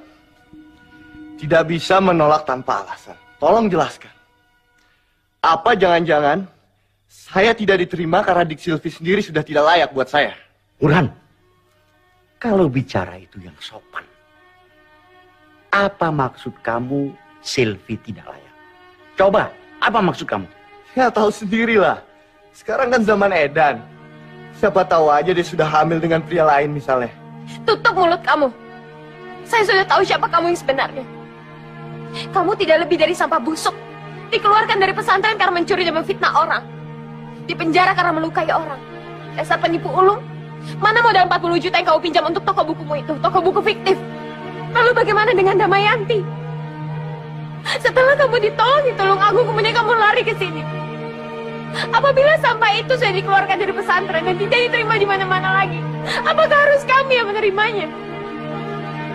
Tidak bisa menolak tanpa alasan. Tolong jelaskan. Apa jangan-jangan saya tidak diterima karena Dik Silvi sendiri sudah tidak layak buat saya? Burhan, kalau bicara itu yang sopan. Apa maksud kamu Silvi tidak layak? Coba, apa maksud kamu? Ya tahu sendirilah. Sekarang kan zaman edan. Siapa tahu aja dia sudah hamil dengan pria lain misalnya. Tutup mulut kamu. Saya sudah tahu siapa kamu yang sebenarnya. Kamu tidak lebih dari sampah busuk. Dikeluarkan dari pesantren karena mencuri dan memfitnah orang. Dipenjara karena melukai orang. Dasar penipu ulung. Mana modal 40 juta yang kamu pinjam untuk toko bukumu itu? Toko buku fiktif. Lalu bagaimana dengan Damayanti? Setelah kamu ditolong di Tulungagung, kemudian kamu lari ke sini. Apabila sampah itu sudah dikeluarkan dari pesantren dan tidak diterima di mana-mana lagi, apakah harus kami yang menerimanya?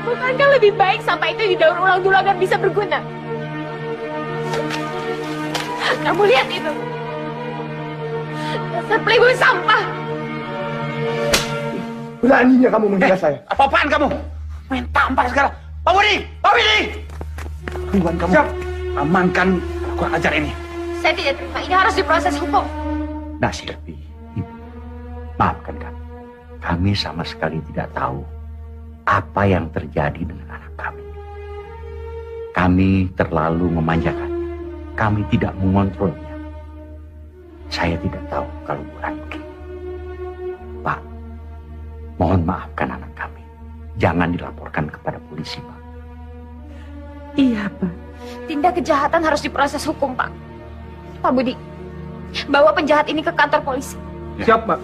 Bukankah lebih baik sampah itu didaur ulang dulu agar bisa berguna? Kamu lihat itu. Dasar playboy sampah. Beraninya kamu menghina saya. Apa-apaan kamu? Main tampar sekarang. Pak Budi! Pak Budi! Tuhan kamu. Siap. Amankan kurang ajar ini. Saya tidak terima. Ini harus diproses hukum. Nah, Silvi, maafkan kami. Kami sama sekali tidak tahu apa yang terjadi dengan anak kami. Kami terlalu memanjakan. Kami tidak mengontrolnya. Saya tidak tahu kalau Burhan begini. Pak, mohon maafkan anak kami. Jangan dilaporkan kepada polisi, Pak. Iya, Pak. Tindak kejahatan harus diproses hukum, Pak. Pak Budi, bawa penjahat ini ke kantor polisi. Siap, Pak.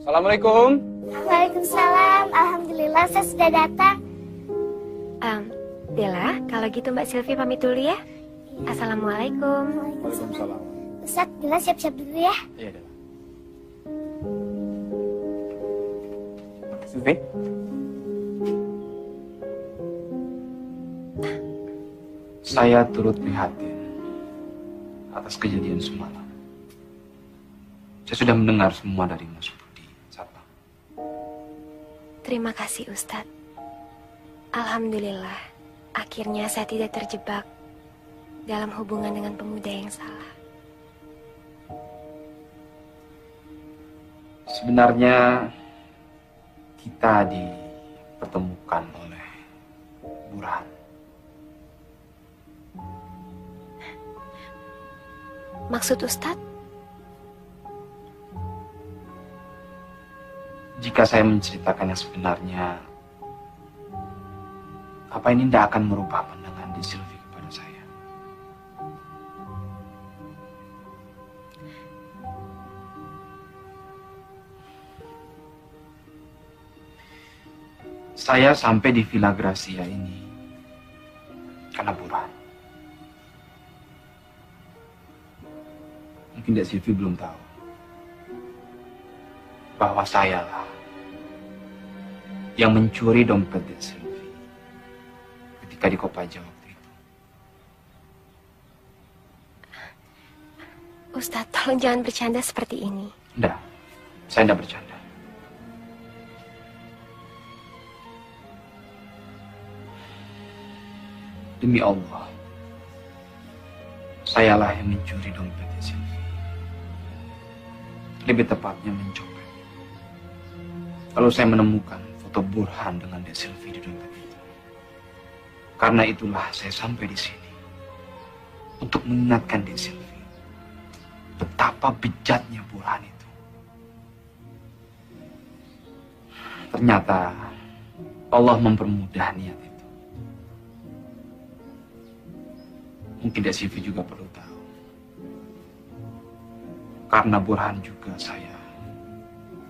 Assalamualaikum. Waalaikumsalam. Alhamdulillah saya sudah datang. Bella, kalau gitu Mbak Silvi pamit dulu ya. Assalamualaikum. Waalaikumsalam. Ustaz, Bella siap-siap dulu ya. Iya, Bella. Silvi? Saya turut prihatin atas kejadian semalam. Saya sudah mendengar semua dari Mas Budi. Satpam. Terima kasih Ustadz. Alhamdulillah, akhirnya saya tidak terjebak dalam hubungan dengan pemuda yang salah. Sebenarnya kita dipertemukan oleh Burhan. Maksud Ustadz? Jika saya menceritakan yang sebenarnya, apa ini tidak akan merubah pandangan di Silvi kepada saya? Saya sampai di Villa Gracia ini karena Burhan. Mungkin Dek Silvi belum tahu bahwa sayalah yang mencuri dompet Dek Silvi ketika di Kopaja waktu itu. Ustadz, tolong jangan bercanda seperti ini. Enggak, saya enggak bercanda. Demi Allah, sayalah yang mencuri dompet Dek Silvi. Lebih tepatnya mencopet. Lalu saya menemukan foto Burhan dengan Dek Silvi di dompet itu. Karena itulah saya sampai di sini untuk mengingatkan Dek Silvi betapa bejatnya Burhan itu. Ternyata Allah mempermudah niat itu. Mungkin Dek Silvi juga perlu tahu. Karena Burhan juga saya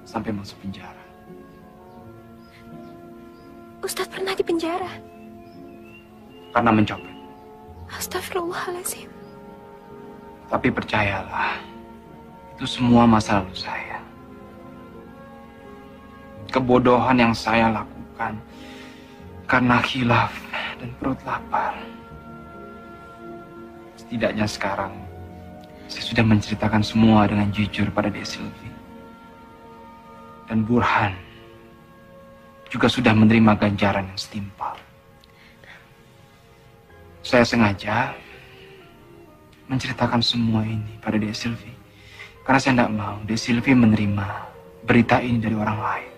sampai masuk penjara. Ustadz pernah di penjara? Karena mencopet. Astagfirullahaladzim. Tapi percayalah, itu semua masa lalu saya. Kebodohan yang saya lakukan karena khilaf dan perut lapar. Setidaknya sekarang, saya sudah menceritakan semua dengan jujur pada Dek Silvi. Dan Burhan juga sudah menerima ganjaran yang setimpal. Saya sengaja menceritakan semua ini pada Dek Silvi. Karena saya tidak mau Dek Silvi menerima berita ini dari orang lain.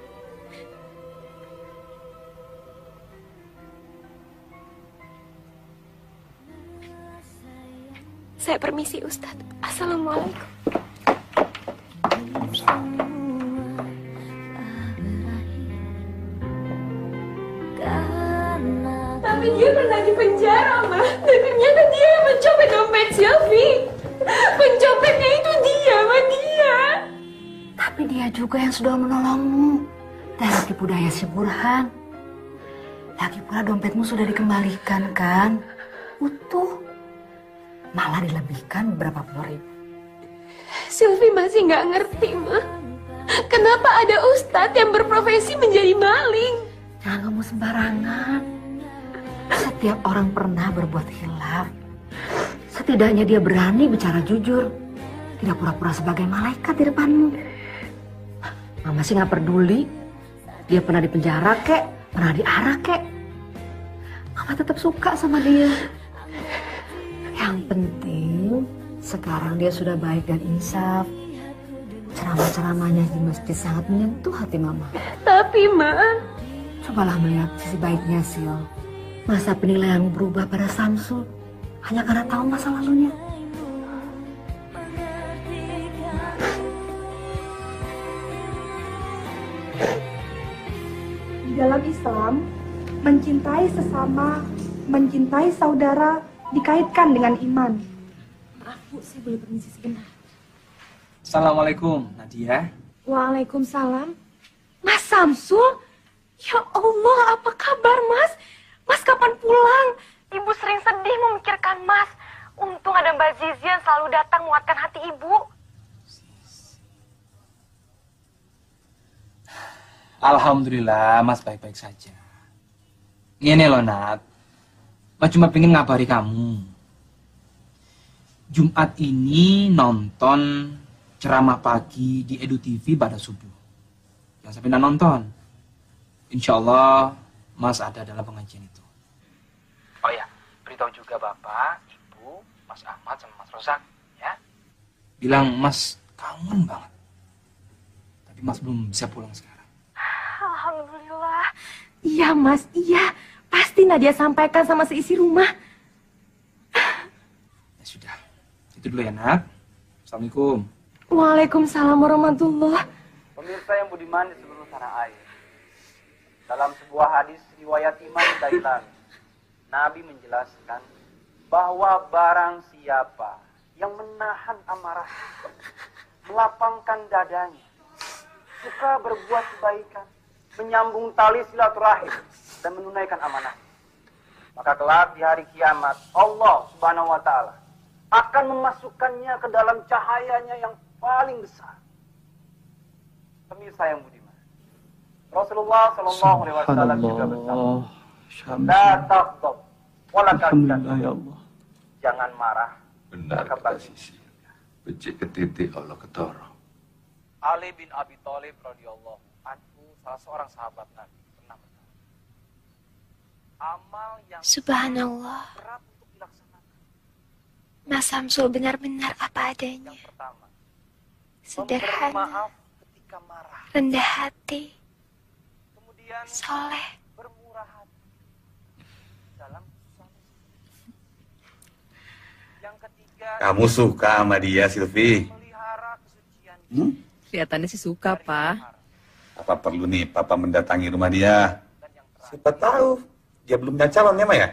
Saya permisi, Ustadz. Assalamualaikum. Tapi dia pernah di penjara, Ma. Dan ternyata dia yang mencopet dompet Silvi. Pencopetnya itu dia, Ma, dia. Tapi dia juga yang sudah menolongmu dari tipu daya si Burhan. Lagi pula dompetmu sudah dikembalikan, kan? Utuh. Malah dilebihkan beberapa puluh ribu. Silvi masih nggak ngerti, Ma. Kenapa ada ustadz yang berprofesi menjadi maling? Jangan ngomong sembarangan. Setiap orang pernah berbuat khilaf. Setidaknya dia berani bicara jujur. Tidak pura-pura sebagai malaikat di depanmu. Mama sih nggak peduli. Dia pernah di penjara kek, pernah diarak kek. Mama tetap suka sama dia. Yang penting sekarang dia sudah baik dan insaf. Ceramah-ceramahnya di masjid sangat menyentuh hati Mama. Tapi, Ma, cobalah melihat sisi baiknya, Sil. Masa penilaian berubah pada Samsul hanya karena tahu masa lalunya. Di dalam Islam, mencintai sesama, mencintai saudara dikaitkan dengan iman. Maaf, Bu, saya boleh permisi sebentar. Assalamualaikum, Nadia. Waalaikumsalam. Mas Samsul? Ya Allah, apa kabar, Mas? Mas kapan pulang? Ibu sering sedih memikirkan Mas. Untung ada Mbak Zizi yang selalu datang menguatkan hati Ibu. Alhamdulillah, Mas baik-baik saja. Ini loh, Nat. Mas cuma pengen ngabari kamu. Jumat ini nonton ceramah pagi di Edu TV pada subuh. Jangan sampai nggak nonton. Insya Allah Mas ada dalam pengajian itu. Oh ya, beritahu juga Bapak, Ibu, Mas Ahmad sama Mas Rozak, ya. Bilang Mas kangen banget. Tapi Mas belum bisa pulang sekarang. Alhamdulillah. Iya, Mas, iya. Pasti Nadia sampaikan sama seisi rumah. Ya sudah, itu dulu ya, Nat. Assalamualaikum. Waalaikumsalam warahmatullah. Pemirsa yang budiman di seluruh tanah air. Dalam sebuah hadis riwayat Imam Dailami, Nabi menjelaskan bahwa barang siapa yang menahan amarah, melapangkan dadanya, suka berbuat kebaikan, menyambung tali silaturahim, dan menunaikan amanah. Maka kelak di hari kiamat, Allah Subhanahu wa Ta'ala akan memasukkannya ke dalam cahayanya yang paling besar. Pemirsa yang budiman, Rasulullah Shallallahu Alaihi Wasallam juga bersabda, "La taghdab, wala tahzan." Ya Allah. Jangan marah. Benar kata Sisi. Becik ketitik Allah ketoro. Ali bin Abi Thalib radhiyallahu anhu, salah seorang sahabat Nabi, pernah berkata, amal yang Subhanallah. berat untuk dilaksanakan. Mas Samsul benar-benar apa adanya. Yang pertama, Sederhana, maaf ketika marah. rendah hati, Kemudian soleh. bermurah hati dalam susah. Yang ketiga, Kamu suka sama dia, Silvi? Kelihatannya sih suka, Pak. Apa perlu nih Papa mendatangi rumah dia? Siapa tahu dia belum punya calon ya, Ma ya?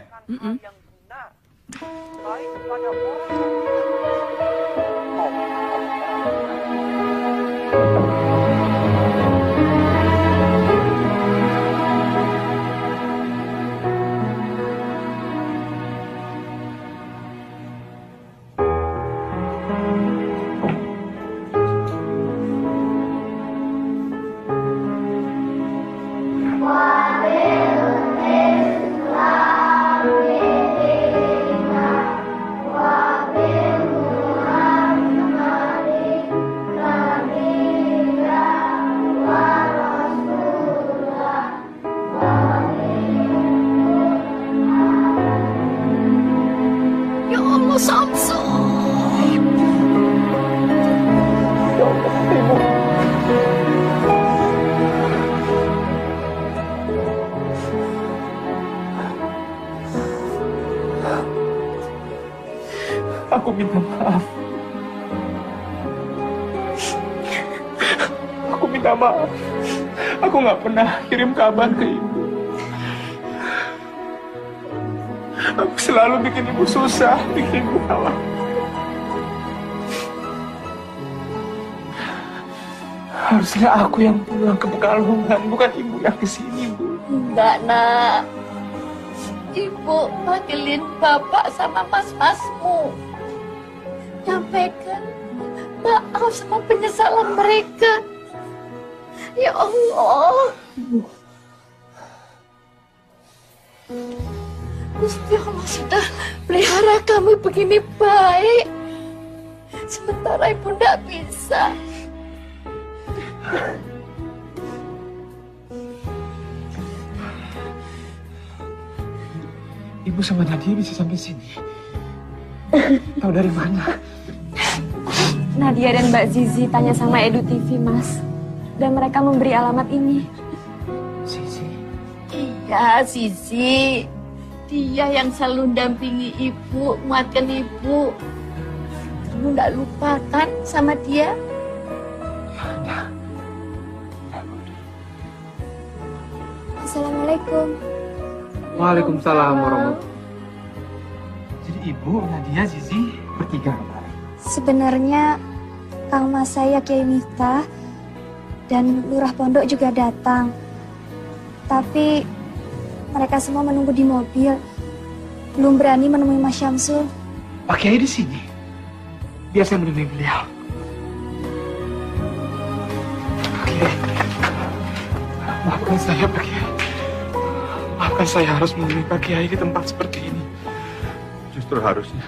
baik kepada orang Ya Allah, Samsul. Ya Allah, Ibu. Aku minta maaf. Aku minta maaf. Aku nggak pernah kirim kabar ke ibu. Aku selalu bikin ibu susah, bikin ibu khawatir. Harusnya aku yang pulang ke Pekalongan, bukan ibu yang kesini, Bu. Enggak, Nak. Ibu panggilin bapak sama mas-masmu. Nyampaikan maaf sama penyesalan mereka. Ya Allah. Gusti Allah sudah pelihara kami begini baik. Sementara ibu tidak bisa. Ibu sama Nadia bisa sampai sini. Tahu dari mana? Nadia dan Mbak Zizi tanya sama Edu TV, Mas. Dan mereka memberi alamat ini. Zizi? Iya, Sisi. Dia yang selalu dampingi ibu, menguatkan ibu. Kamu tidak lupa kan sama dia? Assalamualaikum. Waalaikumsalam warahmatullahi. Jadi ibu, Nadia, Zizi bertiga kemarin. Sebenarnya Kang Mas saya Kiai Miftah dan Lurah Pondok juga datang. Tapi mereka semua menunggu di mobil. Belum berani menemui Mas Syamsul. Pak Kiai di sini. Biar saya menemui beliau. Pak Kiai. Maafkan saya, Pak Kiai. Maafkan saya harus menemui Pak Kiai di tempat seperti ini. Justru harusnya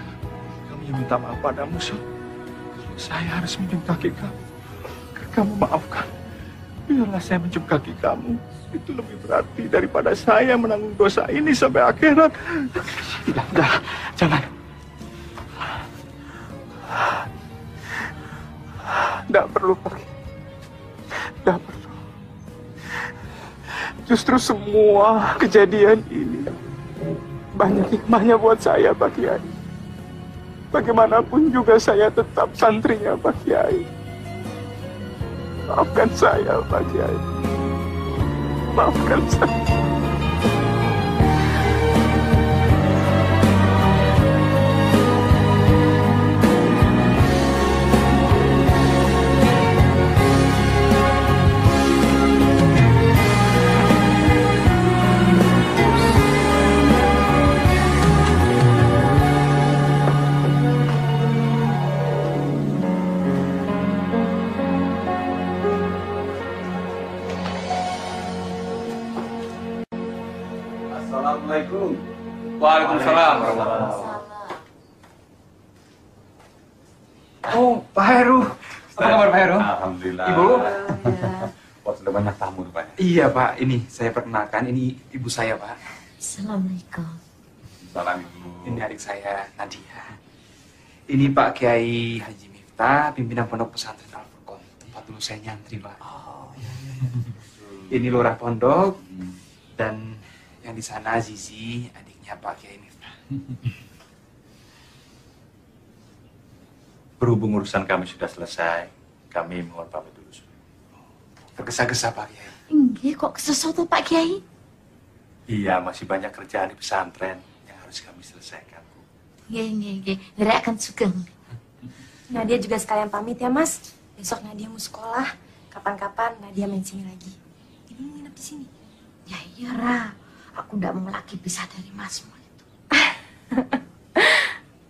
Kami yang minta maaf padamu, Syul. Saya harus mencium kaki kamu. Kamu maafkan. Biarlah saya mencium kaki kamu. Itu lebih berarti daripada saya menanggung dosa ini sampai akhirat. Tidak, jangan. Tidak perlu, Pak Kiai. Tidak perlu. Justru semua kejadian ini banyak hikmahnya buat saya, Pak Kiai. Bagaimanapun juga saya tetap santrinya, Pak Kiai. Maafkan saya, Pak Kiai. Maafkan saya. Waalaikumsalam. Oh, Pak Heru. Apa kabar Pak Heru? Alhamdulillah. Ibu? Wah, sudah banyak tamu rupanya. Iya Pak, ini saya perkenalkan, ini ibu saya Pak. Assalamualaikum. Salam Ibu. Ini adik saya, Nadia. Ini Pak Kiai Haji Miftah, pimpinan pondok pesantren Al-Furqon. Tempat dulu saya nyantri Pak. Ini lurah pondok, dan yang di sana Zizi, adiknya Pak Kiai Miftah. Berhubung urusan kami sudah selesai, kami mohon pamit dulu. Tergesa-gesa Pak Kiai. Enggak, kok sesuatu Pak Kiai? Iya, masih banyak kerjaan di pesantren yang harus kami selesaikan. Nggih. Nera akan sugeng. Nadia juga sekalian pamit ya Mas. Besok Nadia mau sekolah. Kapan-kapan Nadia main sini lagi. Ibu nginep di sini. Ya iya, Ra. Aku ndak mau lagi pisah dari Masmu itu.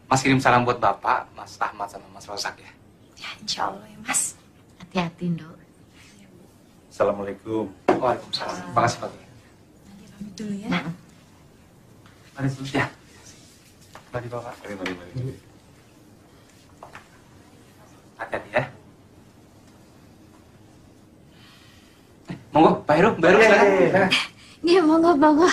Mas kirim salam buat Bapak, Mas Ahmad sama Mas Rozak ya. Ya insya Allah ya Mas. Hati-hati, Nduk. Assalamualaikum. Waalaikumsalam. Terima kasih Pak Kiai. Nadia pamit dulu ya. Mari dulu ya. Mari Bapak. Mari. Hati-hati ya. Monggo, Pak Heru, Mbak Heru silakan. Iya, monggo.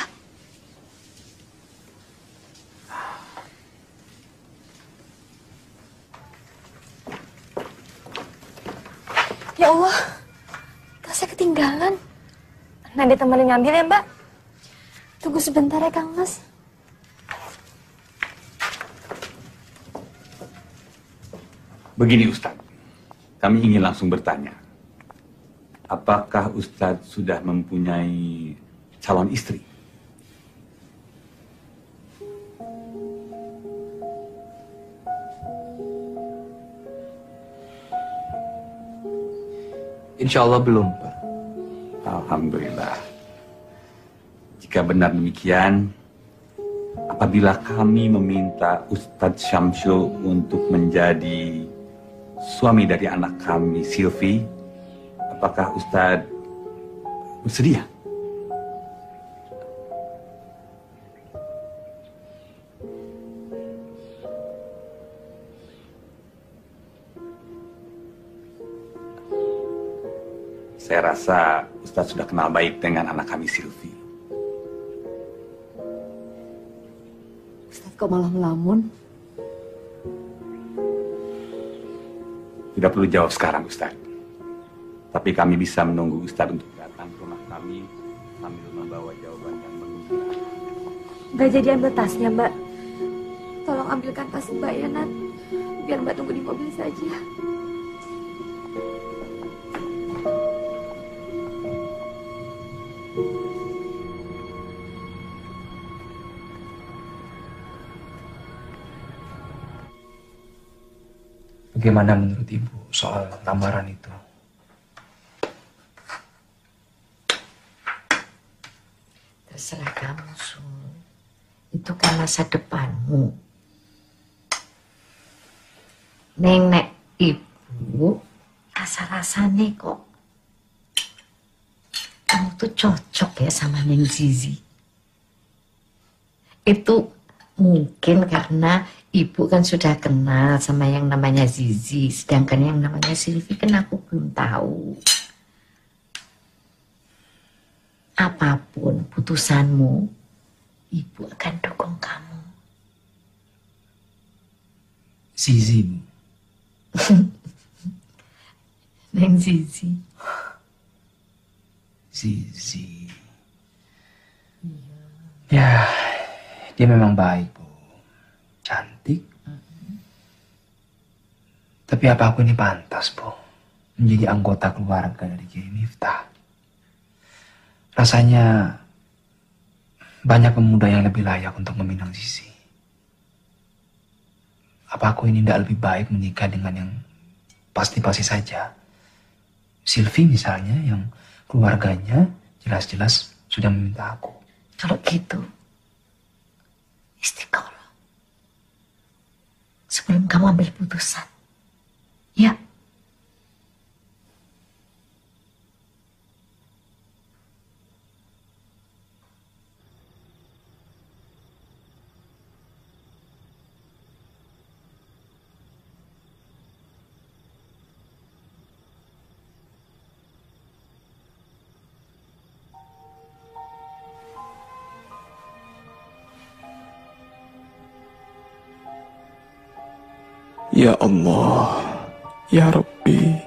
Ya Allah, tasnya ketinggalan. Nadia temenin ngambil ya Mbak. Tunggu sebentar ya Kang Mas. Begini Ustadz, kami ingin langsung bertanya. Apakah Ustadz sudah mempunyai calon istri? Insya Allah belum, Pak. Alhamdulillah. Jika benar demikian, apabila kami meminta Ustadz Syamsul untuk menjadi suami dari anak kami, Silvi, apakah Ustadz bersedia? Saya rasa Ustadz sudah kenal baik dengan anak kami, Silvi. Ustadz kok malah melamun? Tidak perlu jawab sekarang, Ustadz. Tapi kami bisa menunggu Ustadz untuk datang ke rumah kami sambil membawa jawaban yang menggembirakan. Gak jadi ambil tasnya Mbak. Tolong ambilkan tas Mbak ya, Nat. Biar Mbak tunggu di mobil saja. Bagaimana menurut Ibu soal lamaran itu? Terserah kamu, Sul. Itu kan masa depanmu. Nenek Ibu rasa-rasanya kok kamu tuh cocok ya sama Neng Zizi. Itu mungkin karena Ibu kan sudah kenal sama yang namanya Zizi, sedangkan yang namanya Silvi kan aku belum tahu. Apapun putusanmu, Ibu akan dukung kamu. Zizi, Bu. Neng Zizi. Zizi. Ya, dia memang baik, Bu. Cantik. Tapi apa aku ini pantas, Bu, menjadi anggota keluarga dari Kiai Miftah? Rasanya banyak pemuda yang lebih layak untuk meminang Zizi. Apa aku ini tidak lebih baik menikah dengan yang pasti-pasti saja? Silvi misalnya, yang keluarganya jelas-jelas sudah meminta aku. Kalau gitu, istiqomah sebelum kamu ambil putusan. Ya. Ya Allah, ya Rabbi,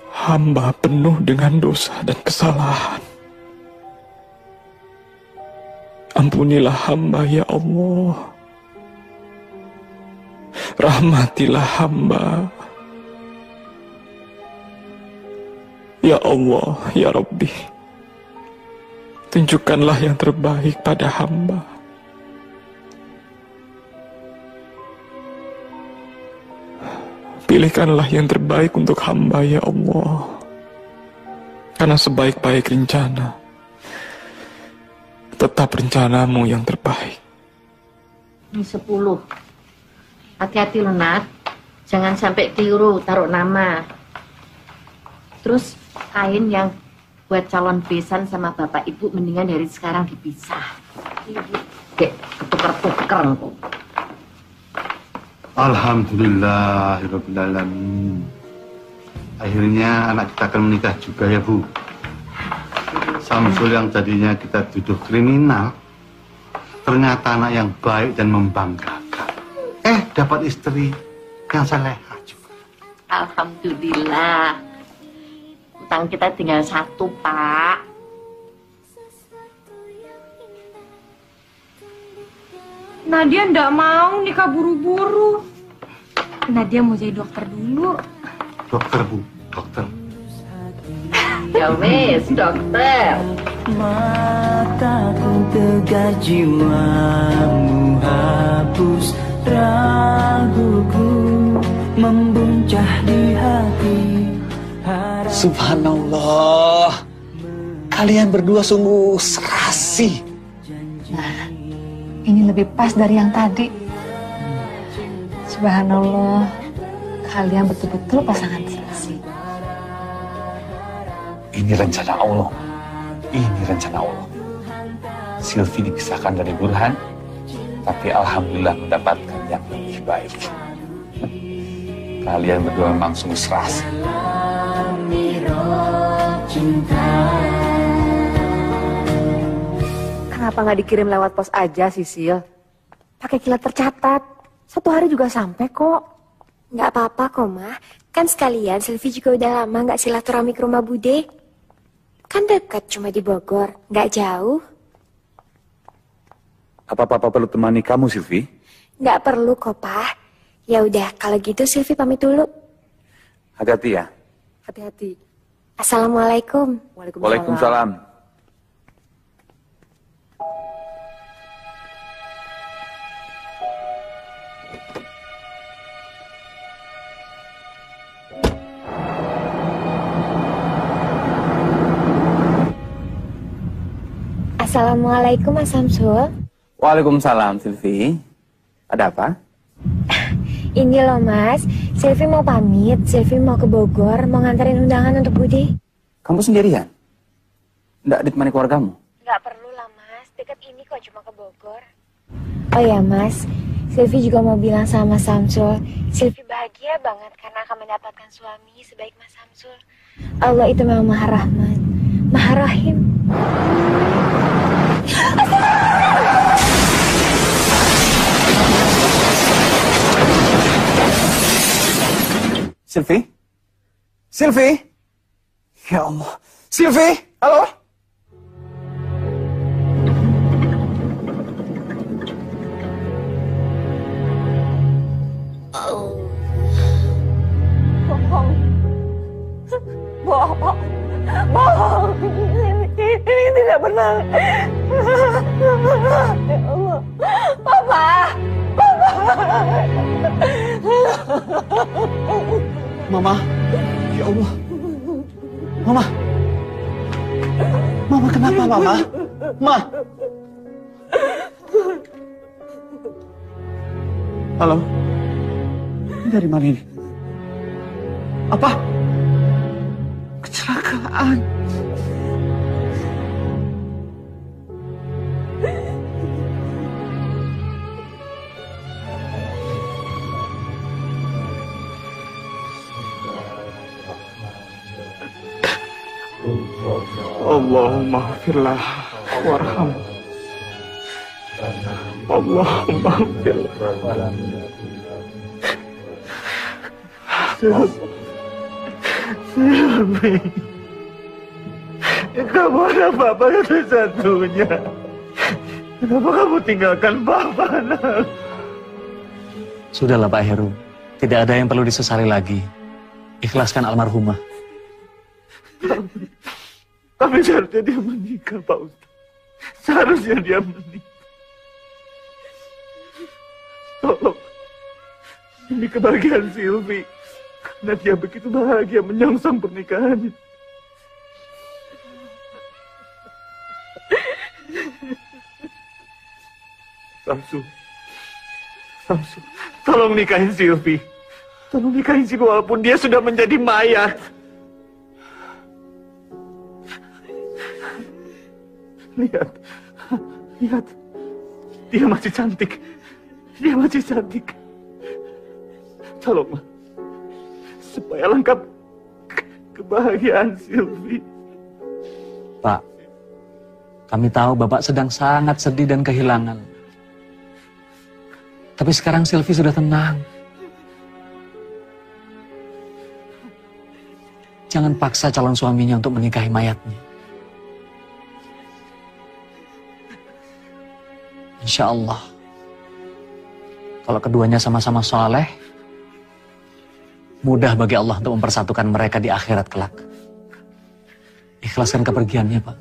hamba penuh dengan dosa dan kesalahan. Ampunilah hamba ya Allah. Rahmatilah hamba. Ya Allah, ya Rabbi, tunjukkanlah yang terbaik pada hamba. Pilihkanlah yang terbaik untuk hamba ya Allah. Karena sebaik-baik rencana, tetap rencanamu yang terbaik. Ini 10. Hati-hati loh, Nat. Jangan sampai keliru taruh nama. Terus kain yang buat calon besan sama bapak ibu mendingan dari sekarang dipisah. Dek, ketuker-tuker. Alhamdulillahirrabbilalamin. Akhirnya anak kita akan menikah juga ya, Bu. Samsul yang tadinya kita tuduh kriminal, ternyata anak yang baik dan membanggakan. Dapat istri yang salehah juga. Alhamdulillah. Utang kita tinggal 1, Pak. Nadia ndak mau nikah buru-buru. Nadia mau jadi dokter dulu. Dokter, Bu, dokter. Ya wes, dokter. Mataku tegar, jiwamu hapus raguku, membuncah di hati. Subhanallah, kalian berdua sungguh serasi. Nah, ini lebih pas dari yang tadi. Subhanallah, kalian betul-betul pasangan serasi. Ini rencana Allah. Ini rencana Allah. Silvi dipisahkan dari Burhan, tapi alhamdulillah mendapatkan yang lebih baik. Kalian berdua memang sungguh serasi. Kenapa nggak dikirim lewat pos aja, Sisil? Pakai kilat tercatat. 1 hari juga sampai kok. Nggak apa-apa kok, Ma. Kan sekalian Silvi juga udah lama nggak silaturahmi ke rumah Bude. Kan dekat, cuma di Bogor, nggak jauh. Apa Papa perlu temani kamu, Silvi? Nggak perlu kok, Pa. Ya udah, kalau gitu Silvi pamit dulu. Hati-hati ya. Hati-hati. Assalamualaikum. Waalaikumsalam. Assalamualaikum, Mas Samsul. Waalaikumsalam, Silvi. Ada apa? Ini loh, Mas. Silvi mau pamit. Silvi mau ke Bogor, mau nganterin undangan untuk Budi. Kamu sendirian? Nggak ditemani keluargamu? Nggak perlu lah, Mas. Dekat ini kok, cuma ke Bogor. Oh ya, Mas. Silvi juga mau bilang sama Mas Samsul. Silvi bahagia banget karena akan mendapatkan suami sebaik Mas Samsul. Allah itu memang Maha Rahman, Maha Rahim. Silvi? Silvi? Ya Allah. Silvi? Halo? Bohong. Bohong. Bohong. Ini tidak benar. Ya Allah. Papa. Papa. Mama, ya Allah. Mama. Mama kenapa, Mama? Ma. Halo. Ini dari mana ini? Apa? Kecelakaan. Allahumma firlah warham. Allahumma ighfir. Silvi, kamu ada Papa satu-satunya. Kenapa kamu tinggalkan Papa, nak? Sudahlah Pak Heru, tidak ada yang perlu disesali lagi. Ikhlaskan almarhumah. Tapi seharusnya dia menikah, Pak Ustaz. Seharusnya dia menikah. Tolong, demi kebahagiaan Silvi. Karena dia begitu bahagia menyongsong pernikahannya. Samsu, tolong nikahin Silvi. Tolong nikahin Silvi walaupun dia sudah menjadi mayat. Lihat, dia masih cantik. Tolong, Ma. Supaya lengkap kebahagiaan Silvi. Pak, kami tahu Bapak sedang sangat sedih dan kehilangan. Tapi sekarang Silvi sudah tenang. Jangan paksa calon suaminya untuk menikahi mayatnya. Insya Allah, kalau keduanya sama-sama soleh, mudah bagi Allah untuk mempersatukan mereka di akhirat kelak. Ikhlaskan kepergiannya, Pak.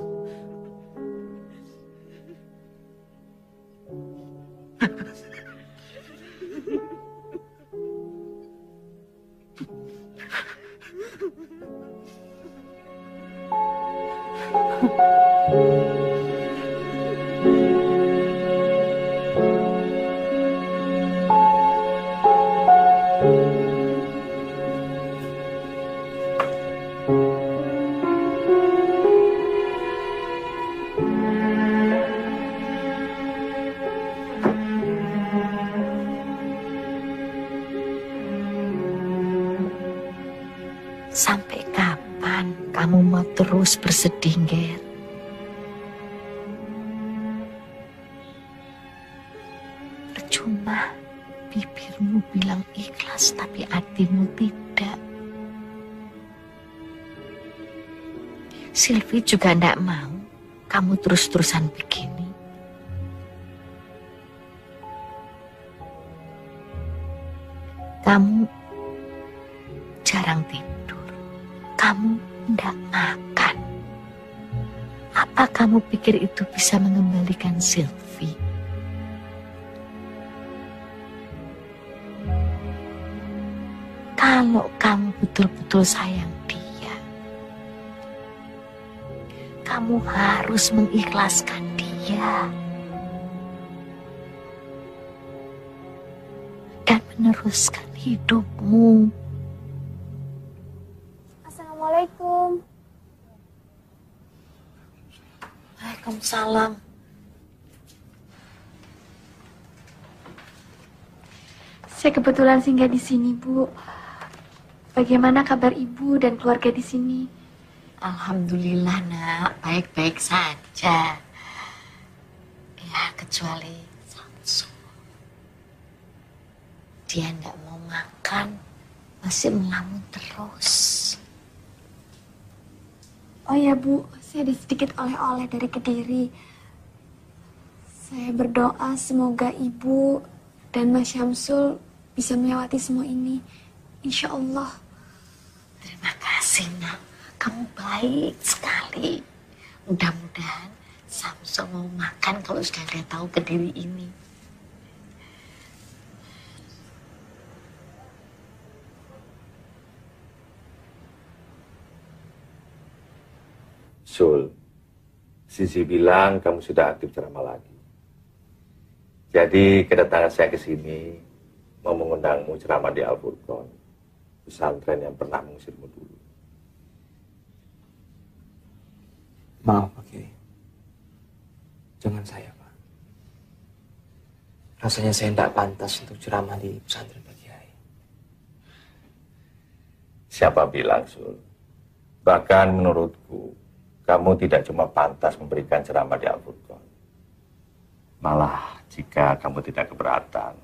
Sampai kapan kamu mau terus bersedih, Ger? Percuma bibirmu bilang ikhlas tapi hatimu tidak. Silvi juga tidak mau kamu terus-terusan begini. Kamu jarang tidur. Kamu tidak makan. Apa kamu pikir itu bisa mengembalikan Silvi? Kalau kamu betul-betul sayang dia, kamu harus mengikhlaskan dia dan meneruskan hidupmu. Assalamualaikum. Waalaikumsalam. Saya kebetulan singgah di sini, Bu. Bagaimana kabar Ibu dan keluarga di sini? Alhamdulillah, Nak. Baik-baik saja. Ya, kecuali Samsul. Dia tidak mau makan, masih melamun terus. Oh ya, Bu, saya ada sedikit oleh-oleh dari Kediri. Saya berdoa semoga Ibu dan Mas Syamsul bisa melewati semua ini. Insya Allah. Terima kasih, Nak. Kamu baik sekali. Mudah-mudahan Samsul mau makan kalau sudah dia tahu Kediri ini. Sul, Sisi bilang kamu sudah aktif ceramah lagi. Jadi kedatangan saya ke sini mau mengundangmu ceramah di Al-Furqan, pesantren yang pernah mengusirmu dulu. Maaf Pak Kiai, jangan saya Pak. Rasanya saya tidak pantas untuk ceramah di pesantren Pak Kiai. Siapa bilang, Sul? Bahkan menurutku, kamu tidak cuma pantas memberikan ceramah di Al-Furqan, Malah jika kamu tidak keberatan,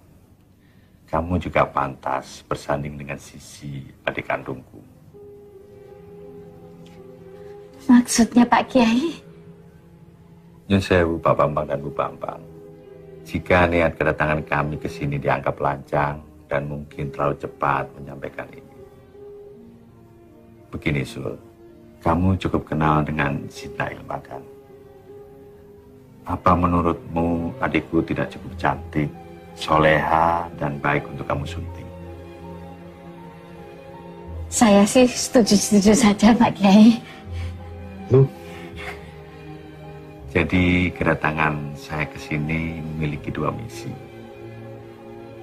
kamu juga pantas bersanding dengan Sisi, adik kandungku. Maksudnya Pak Kiai? Nyun sewu Pak Bambang dan Bu Bambang. Jika niat kedatangan kami ke sini dianggap lancang dan mungkin terlalu cepat menyampaikan ini. Begini Sul, kamu cukup kenal dengan Zidna Ilma kan? Apa menurutmu adikku tidak cukup cantik, soleha, dan baik untuk kamu sunting? Saya sih setuju-setuju saja Pak Kiai. Loh? Jadi kedatangan saya ke sini memiliki dua misi.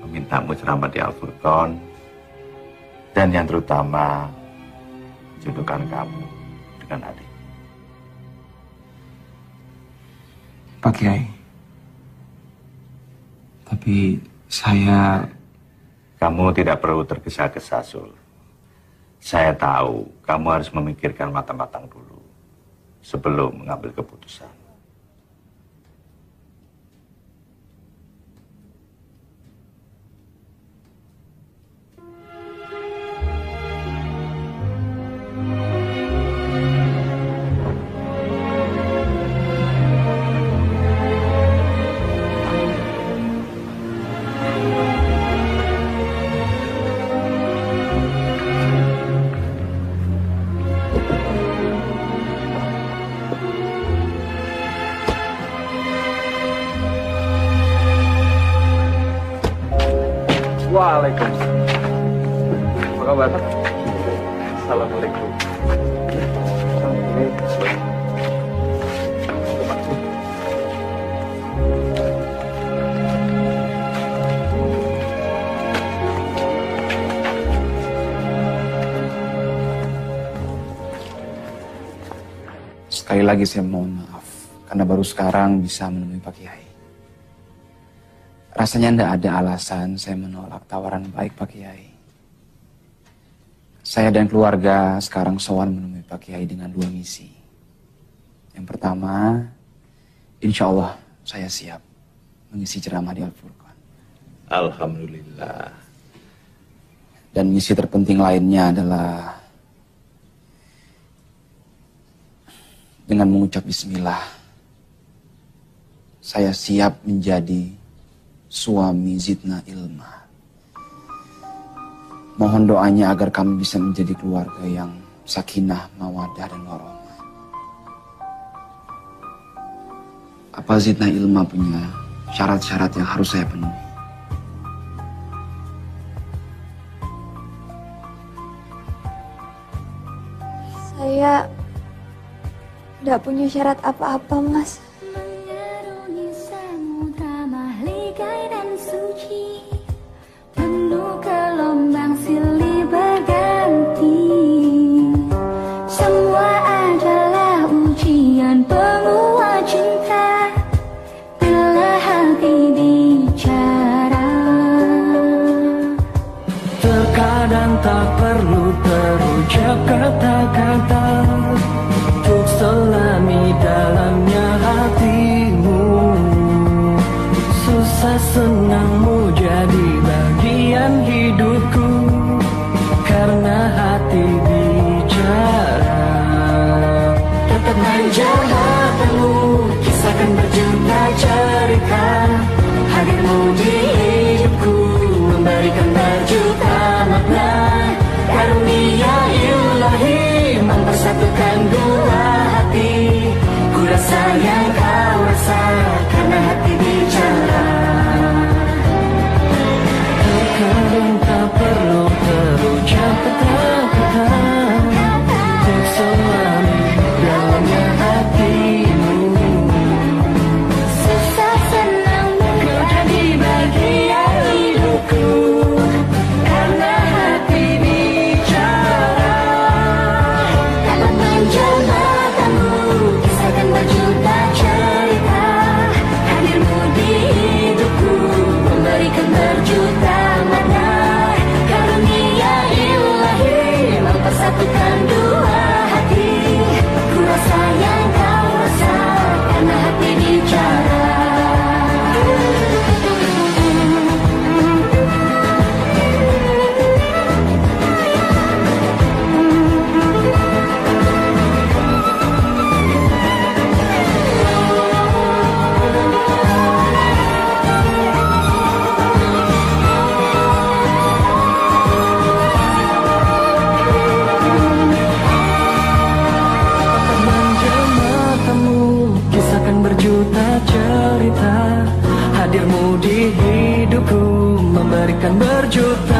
Memintamu ceramah di Al-Furqan, dan yang terutama jodohkan kamu dengan adik. Pak Kiai, tapi saya... Kamu tidak perlu tergesa-gesa, Sul. Saya tahu kamu harus memikirkan matang-matang dulu sebelum mengambil keputusan. Waalaikumsalam. Apa kabar? Assalamualaikum. Sekali lagi saya mohon maaf karena baru sekarang bisa menemui Pak Kiai. Rasanya tidak ada alasan saya menolak tawaran baik Pak Kiai. Saya dan keluarga sekarang sowan menemui Pak Kiai dengan dua misi. Yang pertama, insya Allah saya siap mengisi ceramah di Al-Furqan. Alhamdulillah. Dan misi terpenting lainnya adalah dengan mengucap bismillah, saya siap menjadi suami Zidna Ilma. Mohon doanya agar kami bisa menjadi keluarga yang sakinah, mawadah, dan warohmah. Apa Zidna Ilma punya syarat-syarat yang harus saya penuhi? Saya tidak punya syarat apa-apa, Mas. Tak perlu terucap kata-kata untuk selami dalamnya hatimu. Susah senangmu jadi bagian hidupku, karena hati bicara. Tetap manja hatimu, kisahkan berjuta cerita. Hadirmu di hidupku memberikan berjuta makna. Karunia ilahi mempersatukan dua hati. Ku rasa yang kau rasa karena hati bicara. di hidupku, memberikan berjuta